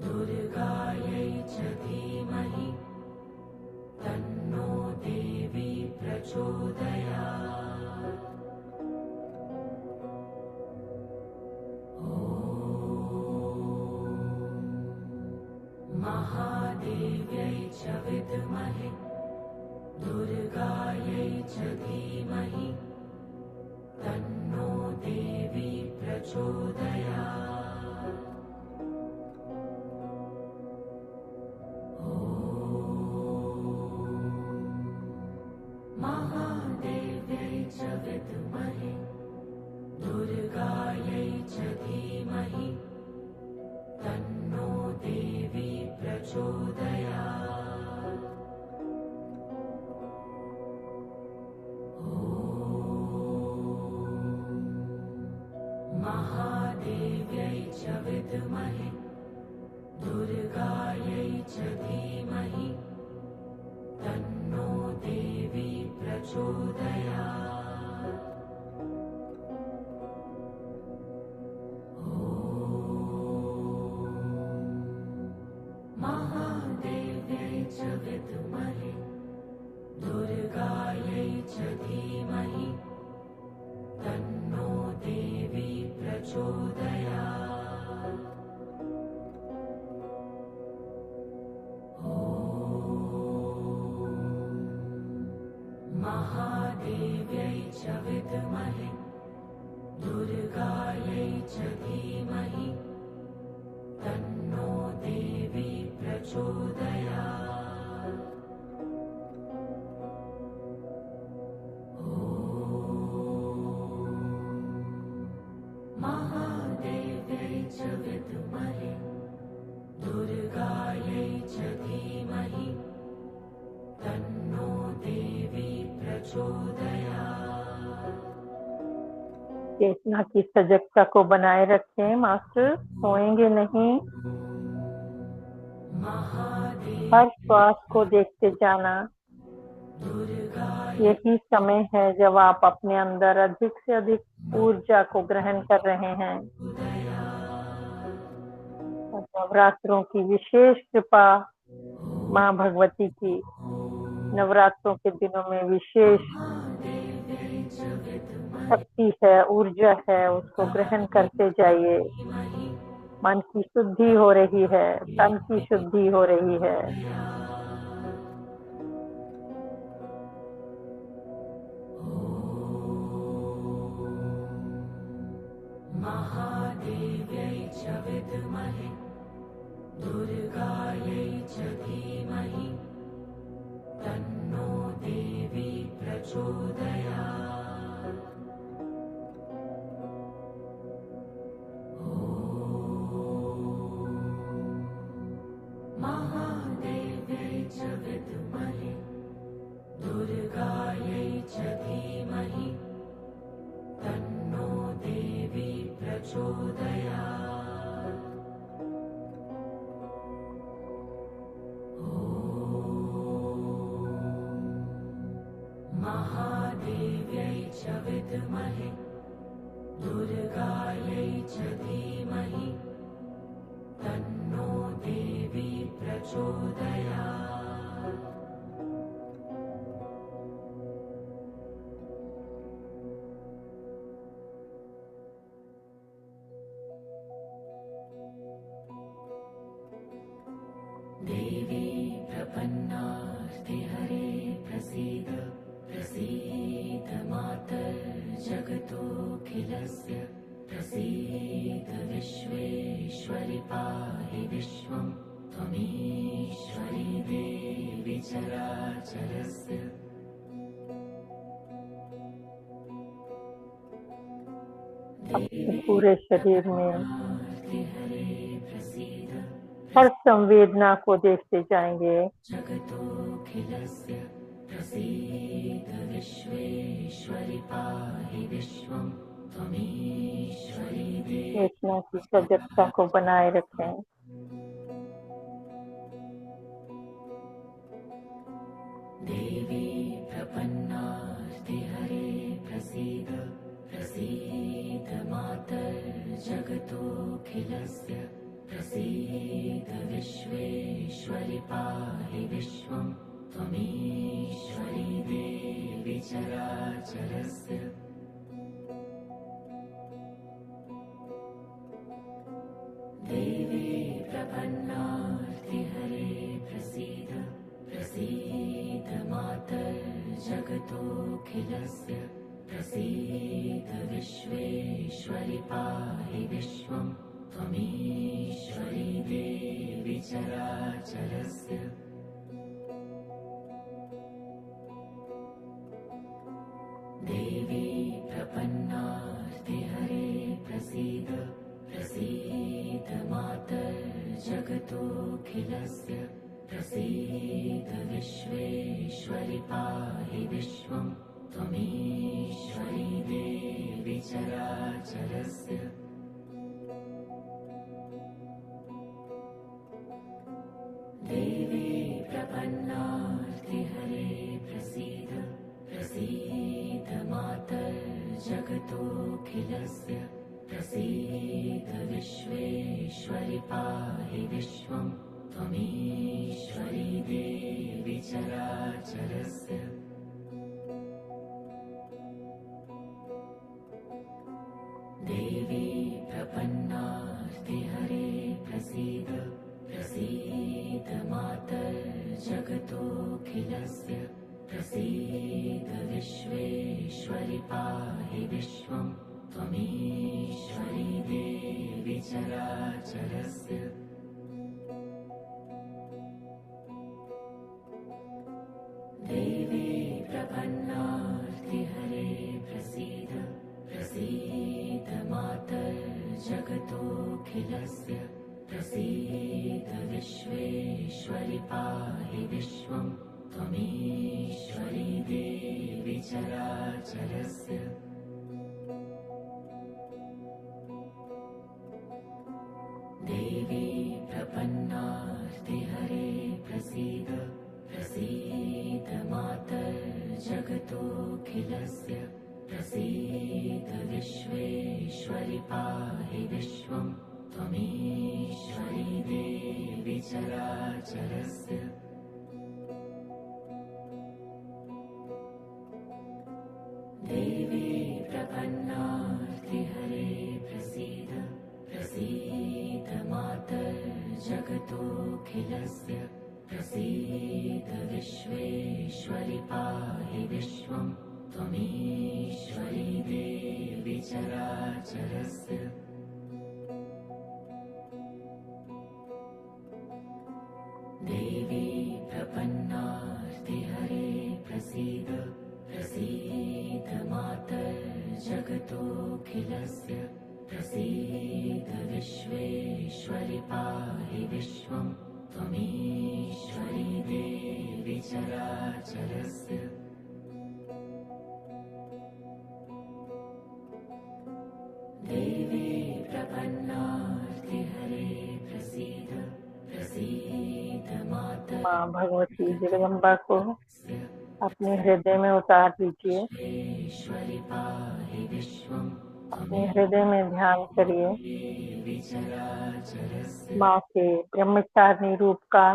दुर्गायै च धीमहि तन्नो देवी प्रचोदयात् महादेव्यै च विद्महे दुर्गायै च धीमहि तन्नो देवी प्रचोदयात् महादेव्यै च विद्महे दुर्गायै च धीमहि तन्नो देवी प्रचोदयात् महादेव्यै च विद्महे दुर्गायै च धीमहि तन्नो देवी प्रचोदयात् महादेव्यै च विद्महे दुर्गायै च धीमहि तन्नो देवी प्रचोदयात् महादेव्यै च विद्महे दुर्गायै च धीमहि तन्नो देवी प्रचोदयात् महादेव्यै च विद्महे दुर्गायै च धीमहि तन्नो देवी प्रचोदयात् चेतना की सजगता को बनाए रखें मास्टर, सोएंगे नहीं। हर श्वास को देखते जाना। यही समय है जब आप अपने अंदर अधिक से अधिक ऊर्जा को ग्रहण कर रहे हैं। और नवरात्रों की विशेष कृपा माँ भगवती की नवरात्रों के दिनों में विशेष शक्ति है, ऊर्जा है, उसको ग्रहण करते जाइए। मन की शुद्धि हो रही है, तन की शुद्धि हो रही है। महादेव्यै च विद्महे दुर्गायै च धीमहि तन्नो देवी प्रचोदयात् प्रचोदयात् महादेव्यै च विद्महे दुर्गायै च धीमहि तन्नो देवी प्रचोदयात् देवी प्रपन्नार्तिहरे प्रसीद प्रसीद मातर्जगतोऽखिलस्य प्रसीद विश्वेश्वरि पाहि विश्वं त्वमीश्वरी देवी चराचरस्य अपने पूरे शरीर में प्रपन्नार्तिहरे प्रसीद हर संवेदना को देखते जाएंगे। जगतोऽखिलस्य प्रसीद विश्वेश्वरि पाहि विश्वं त्वमीश्वरी देवी चेतना की सजगता को बनाए रखें। देवी प्रपन्नार्तिहरे प्रसीद प्रसीद मातर्जगतोऽखिलस्य प्रसीद विश्वेश्वरि पाहि विश्वं त्वमीश्वरी देवी चराचरस्य देवी प्रपन्नार्तिहरे प्रसीद प्रसीद मातर्जगतोऽखिलस्य प्रसीद विश्वेश्वरि पाहि विश्वं त्वमीश्वरी देवी चराचरस्य देवी प्रपन्नार्तिहरे प्रसीद प्रसीद मातर्जगतोऽखिलस्य प्रसीद विश्वेश्वरि पाहि विश्वं त्वमीश्वरी देवी चराचरस्य देवी प्रपन्नार्तिहरे प्रसीद प्रसीद मातर्जगतोऽखिलस्य प्रसीद विश्वेश्वरि पाहि विश्वं त्वमीश्वरी देवी चराचरस्य देवी प्रपन्नार्तिहरे प्रसीद प्रसीद मातर्जगतोऽखिलस्य प्रसीद विश्वेश्वरि पाहि विश्वं त्वमीश्वरी देवी चराचरस्य देवी प्रपन्नार्तिहरे प्रसीद प्रसीद मातर्जगतोऽखिलस्य प्रसीद विश्वेश्वरि पाहि विश्वं त्वमीश्वरी देवी चराचरस्य देवी प्रपन्नार्तिहरे प्रसीद प्रसीद मातर्जगतोऽखिलस्य प्रसीद विश्वेश्वरि पाहि विश्वं त्वमीश्वरी देवी चराचरस्य देवी प्रपन्नार्तिहरे प्रसीद प्रसीद मातर्जगतोऽखिलस्य प्रसीद विश्वेश्वरि पाहि विश्वं त्वमीश्वरी देवी चराचरस्य देवी प्रपन्नार्तिहरे प्रसीद प्रसीद मातर्जगतोऽखिलस्य प्रसीद विश्वेश्वरि पाहि विश्वं त्वमीश्वरी देवी चराचरस्य देवी प्रपन्नार्तिहरे प्रसीद प्रसीद मातः माँ भगवती जगदम्बा को अपने हृदय में उतार दीजिए। ईश्वरि पाहि विश्वं अपने हृदय में ध्यान करिए देवि चराचरस्य माँ के ब्रह्मचारिणी रूप का।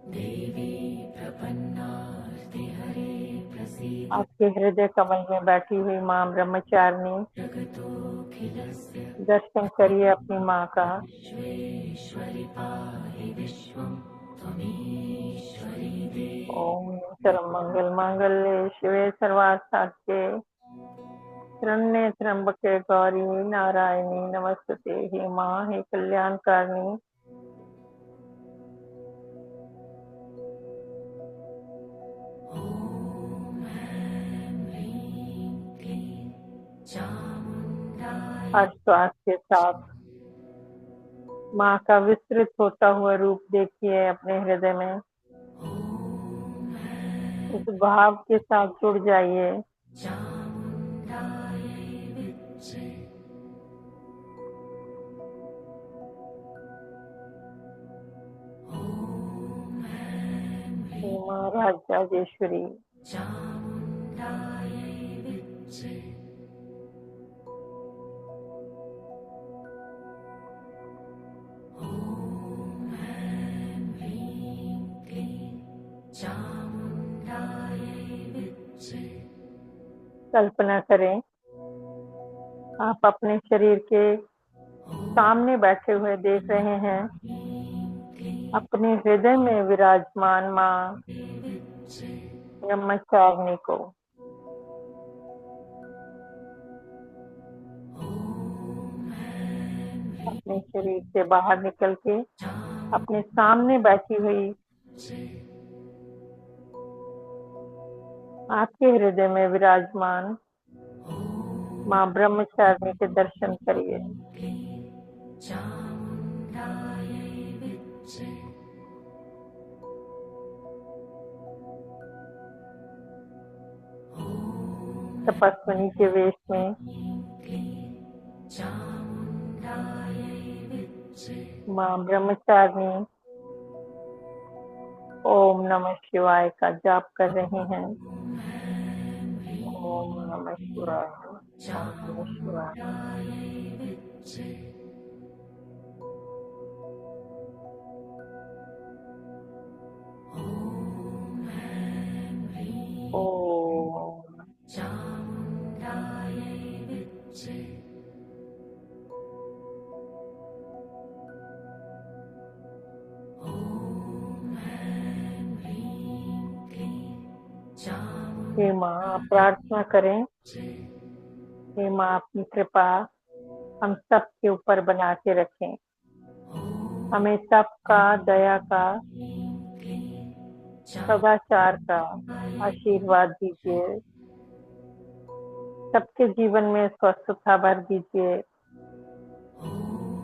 देवी प्रपन्नार्तिहरे प्रसीद आपके हृदय कमल में बैठी हुई माँ ब्रह्मचारिणी, जगतोऽखिलस्य दर्शन करिए अपनी माँ का। विश्वेश्वरि पाहि विश्वं त्वमीश्वरी देवी ओम सर्व मंगल मांगल्ये शिवे सर्वार्थसाधिके शरण्ये त्र्यंबके गौरी नारायणी नमस्तुते। हे माँ, हे कल्याणकारिणी, हर श्वास के साथ माँ का विस्तृत होता हुआ रूप देखिए अपने हृदय में। इस भाव के साथ जुड़ जाइए। हे माँ राजराजेश्वरी, कल्पना करें आप अपने शरीर के सामने बैठे हुए देख रहे हैं अपने हृदय में विराजमान माँ ब्रह्मचारिणी को। अपने शरीर से बाहर निकल के अपने सामने बैठी हुई आपके हृदय में विराजमान माँ ब्रह्मचारिणी के दर्शन करिए। तपस्विनी के वेश में माँ ब्रह्मचारिणी ओम नमः शिवाय का जाप कर रहे हैं। ओम नमः शिवाय, ओम नमः शिवाय। ओम हे माँ, प्रार्थना करें। हे माँ, अपनी कृपा हम सब के ऊपर बना के रखें। हमें सबका, दया का, सदाचार का आशीर्वाद दीजिए। सबके जीवन में स्वस्थता भर दीजिए,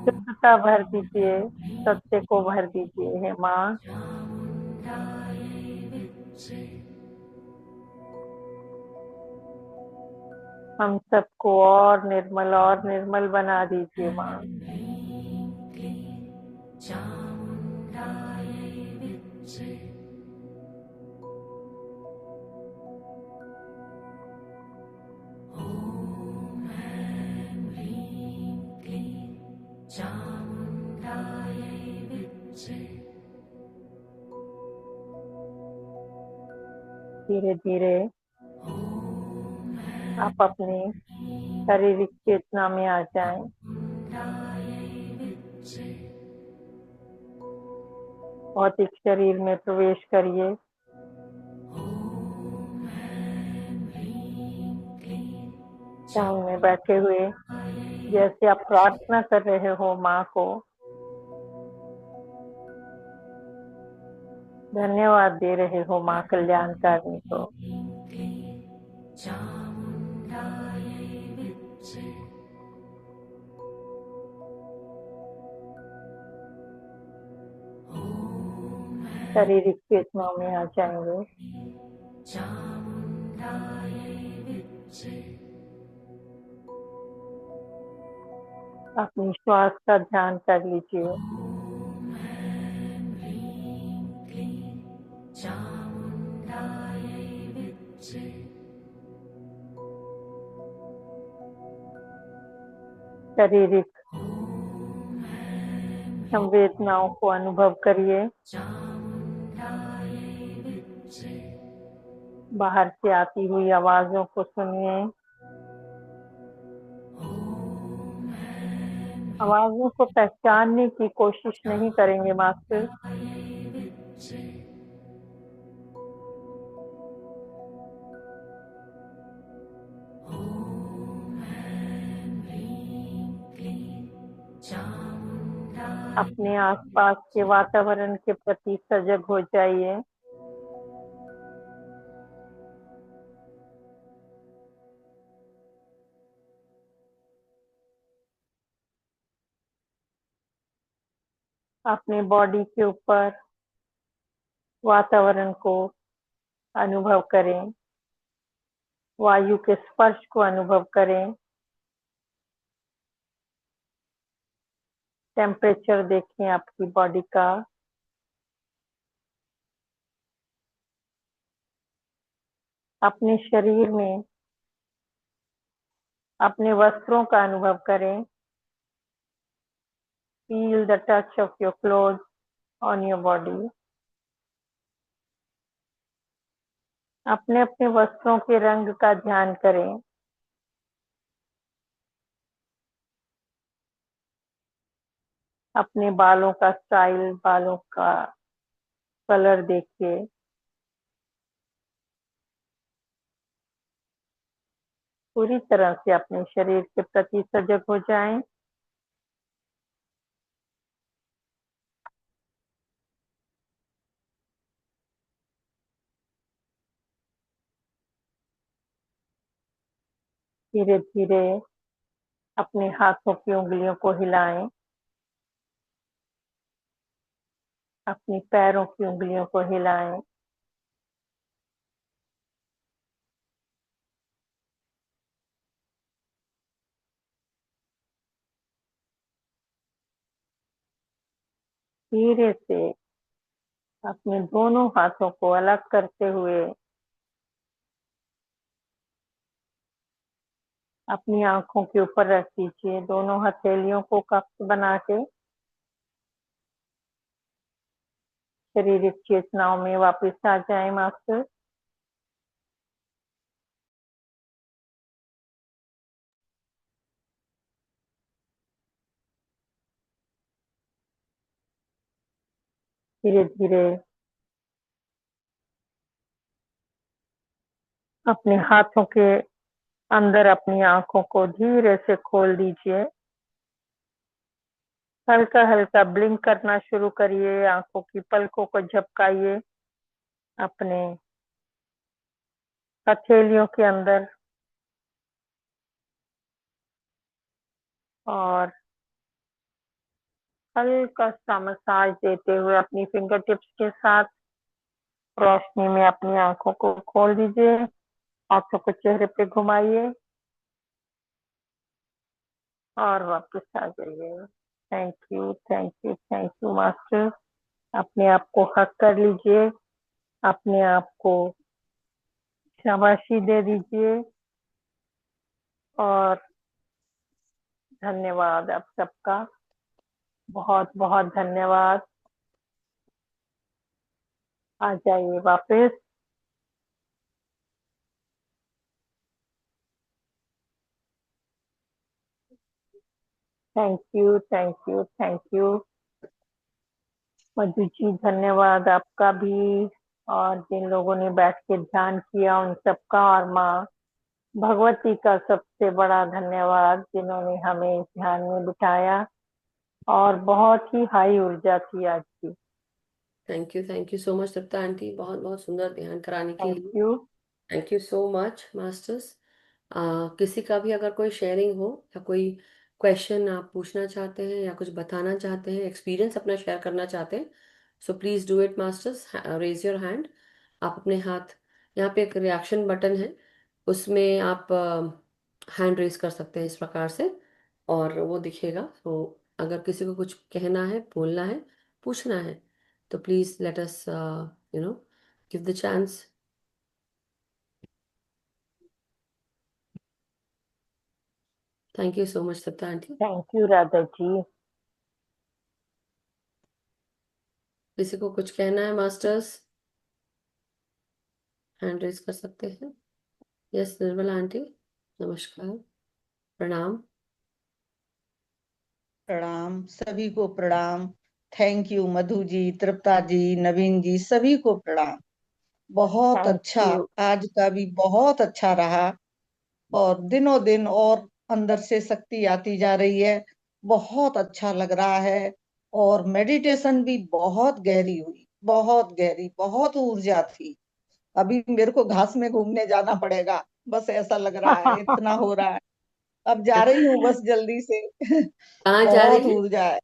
शुद्धता भर दीजिए, सत्य को भर दीजिए। हे माँ, हम सबको और निर्मल बना दीजिए माँ। धीरे धीरे आप अपने शारीरिक चेतना में आ जाएं। भौतिक शरीर में प्रवेश करिए। ध्यान में बैठे हुए जैसे आप प्रार्थना कर रहे हो माँ को, धन्यवाद दे रहे हो माँ कल्याणकारिणी को। शारीरिक चेतनाओं में आ जाएंगे। अपनी श्वास का ध्यान कर लीजिए। ॐ ऐं ह्रीं क्लीं चामुण्डायै विद्महे शारीरिक ॐ ऐं संवेदनाओं को अनुभव करिए। चामुण्डायै विद्महे बाहर से आती हुई आवाजों को सुनिए। ॐ ऐं आवाजों को पहचानने की कोशिश नहीं करेंगे मास्टर। चामुण्डायै विद्महे ॐ ऐं ह्रीं क्लीं चामुण्डायै अपने आसपास के वातावरण के प्रति सजग हो जाइए। अपने बॉडी के ऊपर वातावरण को अनुभव करें। वायु के स्पर्श को अनुभव करें। टेम्परेचर देखें आपकी बॉडी का। अपने शरीर में अपने वस्त्रों का अनुभव करें। Feel the touch of your cloth on your body. अपने अपने वस्त्रों के रंग का ध्यान करें। अपने बालों का स्टाइल, बालों का कलर देखिए। पूरी तरह से अपने शरीर के प्रति सजग हो जाएं। धीरे धीरे अपने हाथों की उंगलियों को हिलाएं। अपनी पैरों की उंगलियों को हिलाएं। धीरे से अपने दोनों हाथों को अलग करते हुए अपनी आंखों के ऊपर रख दीजिए। दोनों हथेलियों को कप बना के शारीरिक चेतनाओं में वापस आ जाए मास्टर। धीरे धीरे अपने हाथों के अंदर अपनी आंखों को धीरे से खोल दीजिए। हल्का हल्का ब्लिंक करना शुरू करिए। आंखों की पलकों को झपकाइए अपने हथेलियों के अंदर और हल्का सा मसाज देते हुए अपनी फिंगर टिप्स के साथ रोशनी में अपनी आंखों को खोल दीजिए। हाथों को चेहरे पे घुमाइए और वापस आ जाइए। Thank you, thank you, thank you master. अपने आप को हक कर लीजिए। अपने आप को शाबाशी दे दीजिए और धन्यवाद आप सबका। बहुत बहुत धन्यवाद। आ जाइए वापस। Thank you, thank you, thank you Madhu ji. धन्यवाद आपका भी और जिन लोगों ने बैठ के ध्यान किया उन सबका, और माँ भगवती का सबसे बड़ा धन्यवाद जिन्होंने हमें इस ध्यान में बिठाया और बहुत ही हाई ऊर्जा थी आज की। Thank you so much Tripta aunty, बहुत बहुत सुंदर ध्यान कराने के थैंक लिए। You. Thank you so much masters. किसी का भी अगर कोई शेयरिंग हो या कोई क्वेश्चन आप पूछना चाहते हैं या कुछ बताना चाहते हैं, एक्सपीरियंस अपना शेयर करना चाहते हैं, so please do it masters. Raise your hand. आप अपने हाथ, यहाँ पे एक रिएक्शन बटन है, उसमें आप हैंड रेज कर सकते हैं इस प्रकार से। और वो दिखेगा। तो अगर किसी को कुछ कहना है, बोलना है, पूछना है, तो please let us give the chance. Thank you so much सत्ता aunty. Thank you Radha ji. किसी को कुछ कहना है मास्टर्स, हैंड रेज कर सकते हैं। यस निर्मला आंटी, नमस्कार, प्रणाम। प्रणाम, सभी को प्रणाम। थैंक यू मधु जी, तृप्ता जी, नवीन जी, सभी को प्रणाम। बहुत थैंक अच्छा, यू। आज का भी बहुत अच्छा रहा। और दिनों दिन और अंदर से शक्ति आती जा रही है, बहुत अच्छा लग रहा है। और मेडिटेशन भी बहुत गहरी हुई, बहुत गहरी, बहुत ऊर्जा थी। अभी मेरे को घास में घूमने जाना पड़ेगा, बस ऐसा लग रहा है, इतना हो रहा है। अब जा रही हूँ बस जल्दी से। कहाँ जा बहुत रही है? ऊर्जा है।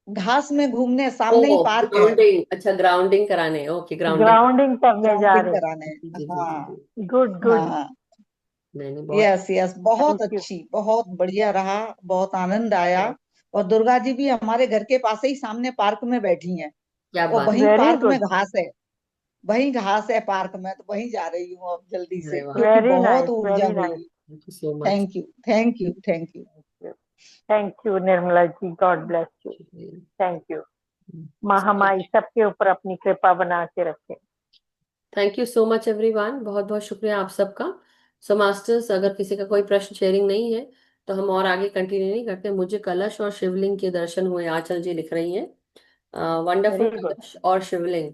घास में घूमने, ओ, सामने ही पार्क है। ग्राउंडिंग, अच्छा ग्राउंडिंग कराने, ओके ग्राउंडिंग। ग्राउंडिंग करने जा ग्राउंडिंग रहे। कराने। जी जी जी जी हाँ। जी। Good good. हाँ। नहीं नहीं, बहुत यस यस, बहुत थैंक यू। अच्छी, बहुत बढ़िया रहा, बहुत आनंद आया। और दुर्गा जी भी हमारे घर के पास ही सामने पार्क में बैठी हैं। क्या और बात वहीं वेरी पार्क में गुड। घास है, वहीं घास है पार्क में, तो वहीं जा रही हूँ अब जल्दी है। से, अरे वाह, क्योंकि वेरी बहुत नाइस ऊर्जा वेरी नाइस। हुई। Thank you so much. Thank you, thank you, thank you. Thank you Nirmala ji, God bless you. शुक्रिया। Thank you. महामाई सबके ऊपर अपनी कृपा बना के रखे। Thank you so much everyone, बहुत बहुत शुक्रिया आप सबका। सो मास्टर्स, अगर किसी का कोई प्रश्न शेयरिंग नहीं है तो हम और आगे कंटिन्यू नहीं करते। मुझे कलश और शिवलिंग के दर्शन हुए, आंचल जी लिख रही हैं। Wonderful, very good. कलश और शिवलिंग।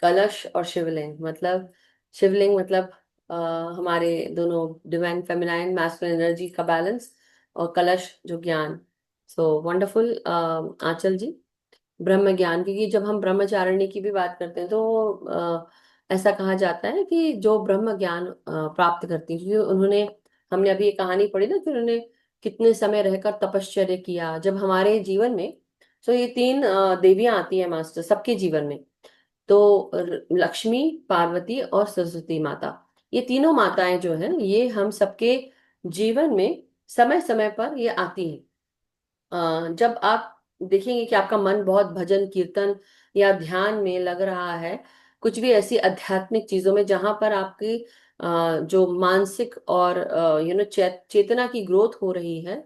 कलश और शिवलिंग मतलब, शिवलिंग मतलब अ, हमारे दोनों डिवाइन फेमिनाइन मैस्कुलिन एनर्जी का बैलेंस, और कलश जो ज्ञान। सो वंडरफुल आंचल जी, ब्रह्म ज्ञान। क्योंकि जब हम ब्रह्मचारिणी की भी बात करते हैं तो ऐसा कहा जाता है कि जो ब्रह्म ज्ञान प्राप्त करती हैं, क्योंकि उन्होंने, हमने अभी ये कहानी पढ़ी ना कि उन्होंने कितने समय रहकर तपश्चर्य किया। जब हमारे जीवन में, तो ये तीन देवियां आती हैं मास्टर सबके जीवन में। तो लक्ष्मी, पार्वती और सरस्वती माता, ये तीनों माताएं जो हैं ये हम सबके जीवन में समय समय पर ये आती हैं। जब आप देखेंगे कि आपका मन बहुत भजन कीर्तन या ध्यान में लग रहा है, कुछ भी ऐसी आध्यात्मिक चीजों में जहां पर आपकी जो मानसिक और चेतना की ग्रोथ हो रही है,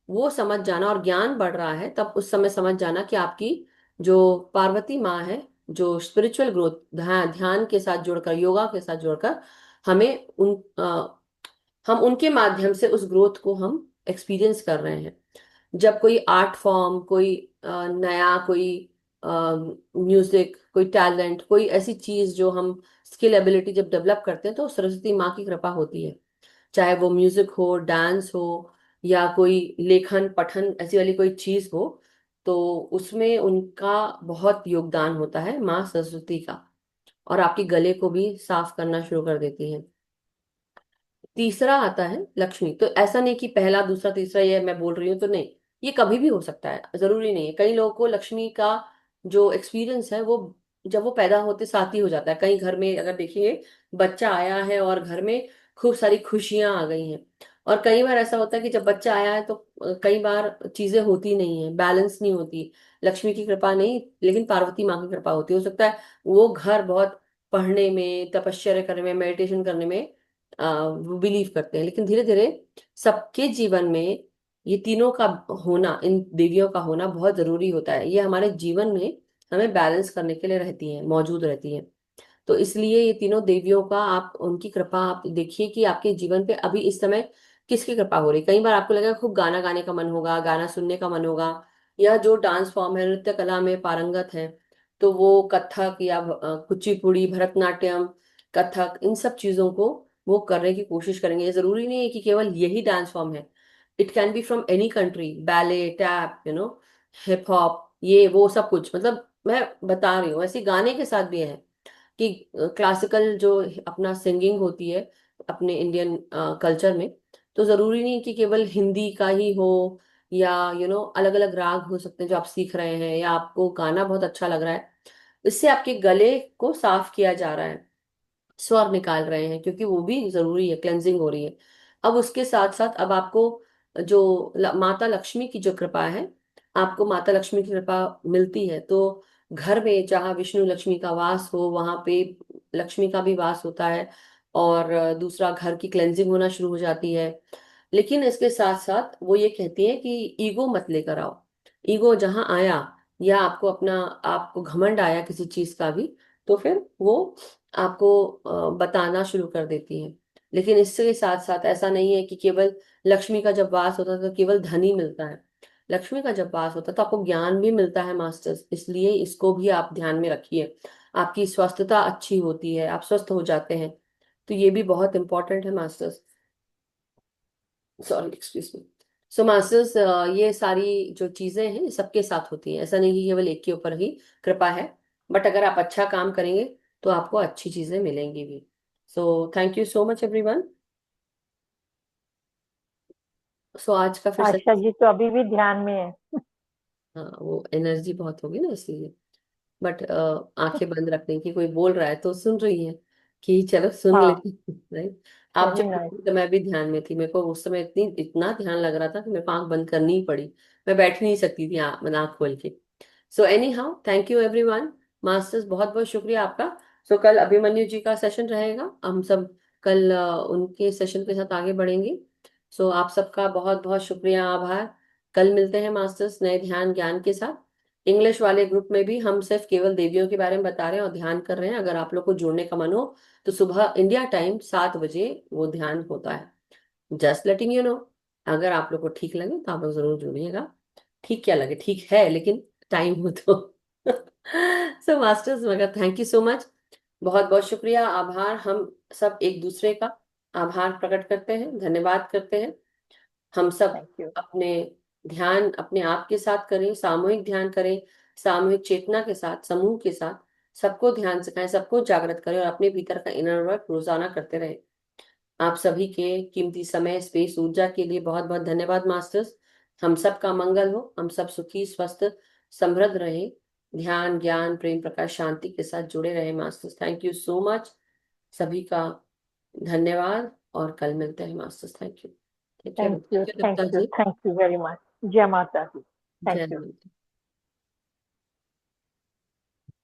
वो समझ जाना, और ज्ञान बढ़ रहा है, तब उस समय समझ जाना कि आपकी जो पार्वती माँ है, जो स्पिरिचुअल ग्रोथ ध्यान ध्यान के साथ जुड़कर, योगा के साथ जुड़कर, हमें हम उनके माध्यम से उस ग्रोथ को हम एक्सपीरियंस कर रहे हैं। जब कोई आर्ट फॉर्म, कोई नया कोई म्यूजिक, कोई टैलेंट, कोई ऐसी चीज जो हम स्किल एबिलिटी जब डेवलप करते हैं, तो सरस्वती माँ की कृपा होती है। चाहे वो म्यूजिक हो, डांस हो, या कोई लेखन पठन ऐसी वाली कोई चीज हो, तो उसमें उनका बहुत योगदान होता है, माँ सरस्वती का। और आपके गले को भी साफ करना शुरू कर देती है। तीसरा आता है लक्ष्मी। तो ऐसा नहीं कि पहला दूसरा तीसरा ये मैं बोल रही हूँ तो नहीं, ये कभी भी हो सकता है, जरूरी नहीं है। कई लोगों को लक्ष्मी का जो एक्सपीरियंस है वो जब वो पैदा होते साथ ही हो जाता है। कई घर में अगर देखिए, बच्चा आया है और घर में खूब सारी खुशियां आ गई हैं। और कई बार ऐसा होता है कि जब बच्चा आया है तो कई बार चीजें होती नहीं है, बैलेंस नहीं होती। लक्ष्मी की कृपा नहीं, लेकिन पार्वती माँ की कृपा होती। हो सकता है वो घर बहुत पढ़ने में, तपश्चर्या करने में, मेडिटेशन करने में वो बिलीव करते हैं, लेकिन धीरे धीरे सबके जीवन में ये तीनों का होना, इन देवियों का होना बहुत जरूरी होता है। ये हमारे जीवन में हमें बैलेंस करने के लिए रहती हैं, मौजूद रहती हैं। तो इसलिए ये तीनों देवियों का, आप उनकी कृपा आप देखिए कि आपके जीवन पे अभी इस समय किसकी कृपा हो रही है। कई बार आपको लगेगा खूब गाना गाने का मन होगा, गाना सुनने का मन होगा, या जो डांस फॉर्म है, नृत्य कला में पारंगत है, तो वो कथक या कुचिपुड़ी, भरतनाट्यम, कथक, इन सब चीजों को वो करने की कोशिश करेंगे। ये जरूरी नहीं है कि केवल यही डांस फॉर्म है। It can be from any country, ballet, tap, hip hop, ये वो सब कुछ, मतलब मैं बता रही हूँ। ऐसे गाने के साथ भी है कि क्लासिकल जो अपना सिंगिंग होती है अपने इंडियन कल्चर में, तो जरूरी नहीं कि केवल हिंदी का ही हो, या अलग अलग राग हो सकते हैं जो आप सीख रहे हैं, या आपको गाना बहुत अच्छा लग रहा है, इससे आपके गले को साफ किया जा रहा है, स्वर निकाल रहे हैं, क्योंकि वो भी जरूरी है, क्लेंजिंग हो रही है। अब उसके साथ साथ अब आपको जो माता लक्ष्मी की जो कृपा है, आपको माता लक्ष्मी की कृपा मिलती है, तो घर में जहाँ विष्णु लक्ष्मी का वास हो वहां पे लक्ष्मी का भी वास होता है, और दूसरा घर की क्लेंजिंग होना शुरू हो जाती है। लेकिन इसके साथ साथ वो ये कहती है कि ईगो मत लेकर आओ। ईगो जहां आया, या आपको घमंड आया किसी चीज का भी, तो फिर वो आपको बताना शुरू कर देती है। लेकिन इसके साथ साथ ऐसा नहीं है कि केवल लक्ष्मी का जब वास होता है तो केवल धन ही मिलता है। लक्ष्मी का जब वास होता है तो आपको ज्ञान भी मिलता है मास्टर्स, इसलिए इसको भी आप ध्यान में रखिए। आपकी स्वस्थता अच्छी होती है, आप स्वस्थ हो जाते हैं, तो ये भी बहुत इंपॉर्टेंट है मास्टर्स। Sorry, excuse me. सो मास्टर्स, ये सारी जो चीजें हैं ये सबके साथ होती हैं, ऐसा नहीं कि केवल एक के ऊपर ही कृपा है। बट अगर आप अच्छा काम करेंगे तो आपको अच्छी चीजें मिलेंगी भी। So thank you so much everyone. So आज का फिर आशा सच, जी तो अभी भी ध्यान में है। हाँ वो एनर्जी बहुत होगी ना इसलिए। बट आंखें बंद रखने की, कोई बोल रहा है तो सुन रही है कि चलो सुन हाँ, लेते। राइट। आप वेरी जब बोल नाइस। रही थी तो मैं भी ध्यान में थी, मेरे को उस समय इतना ध्यान लग रहा था कि मेरे को आंख बंद करनी ही पड़ी। मैं बैठ नहीं सकती थी आंख खोल के। So any how, thank you everyone. Masters बहुत बहुत शुक्रिया आपका। सो कल अभिमन्यु जी का सेशन रहेगा, हम सब कल उनके सेशन के साथ आगे बढ़ेंगे। सो आप सबका बहुत बहुत शुक्रिया, आभार। कल मिलते हैं मास्टर्स नए ध्यान ज्ञान के साथ। इंग्लिश वाले ग्रुप में भी हम सिर्फ केवल देवियों के बारे में बता रहे हैं और ध्यान कर रहे हैं। अगर आप लोग को जुड़ने का मन हो तो सुबह इंडिया टाइम 7 बजे वो ध्यान होता है। Just letting you know. अगर आप लोग को ठीक लगे तो आप लोग जरूर जुड़िएगा। ठीक क्या लगे, ठीक है, लेकिन टाइम हो तो। सो मास्टर्स, मगर थैंक यू सो मच। बहुत बहुत शुक्रिया, आभार। हम सब एक दूसरे का आभार प्रकट करते हैं, धन्यवाद करते हैं। हम सब थैंक यू। अपने ध्यान अपने आप के साथ करें, सामूहिक ध्यान करें, सामूहिक चेतना के साथ, समूह के साथ। सबको ध्यान सिखाएं, सबको जागृत करें और अपने भीतर का इनर वर्क रोजाना करते रहें। आप सभी के कीमती समय, स्पेस, ऊर्जा के लिए बहुत बहुत धन्यवाद मास्टर्स। हम सब का मंगल हो, हम सब सुखी, स्वस्थ, समृद्ध रहे, ध्यान ज्ञान प्रेम प्रकाश शांति के साथ जुड़े रहे masters. Thank you so much सभी का, धन्यवाद। और कल मिलते हैं मास्टर्स। Thank you. ठीक है, thank you. Thank you thank Datta you. Ji. Thank you very much. जय माता दी। जय थैंक यू। माता।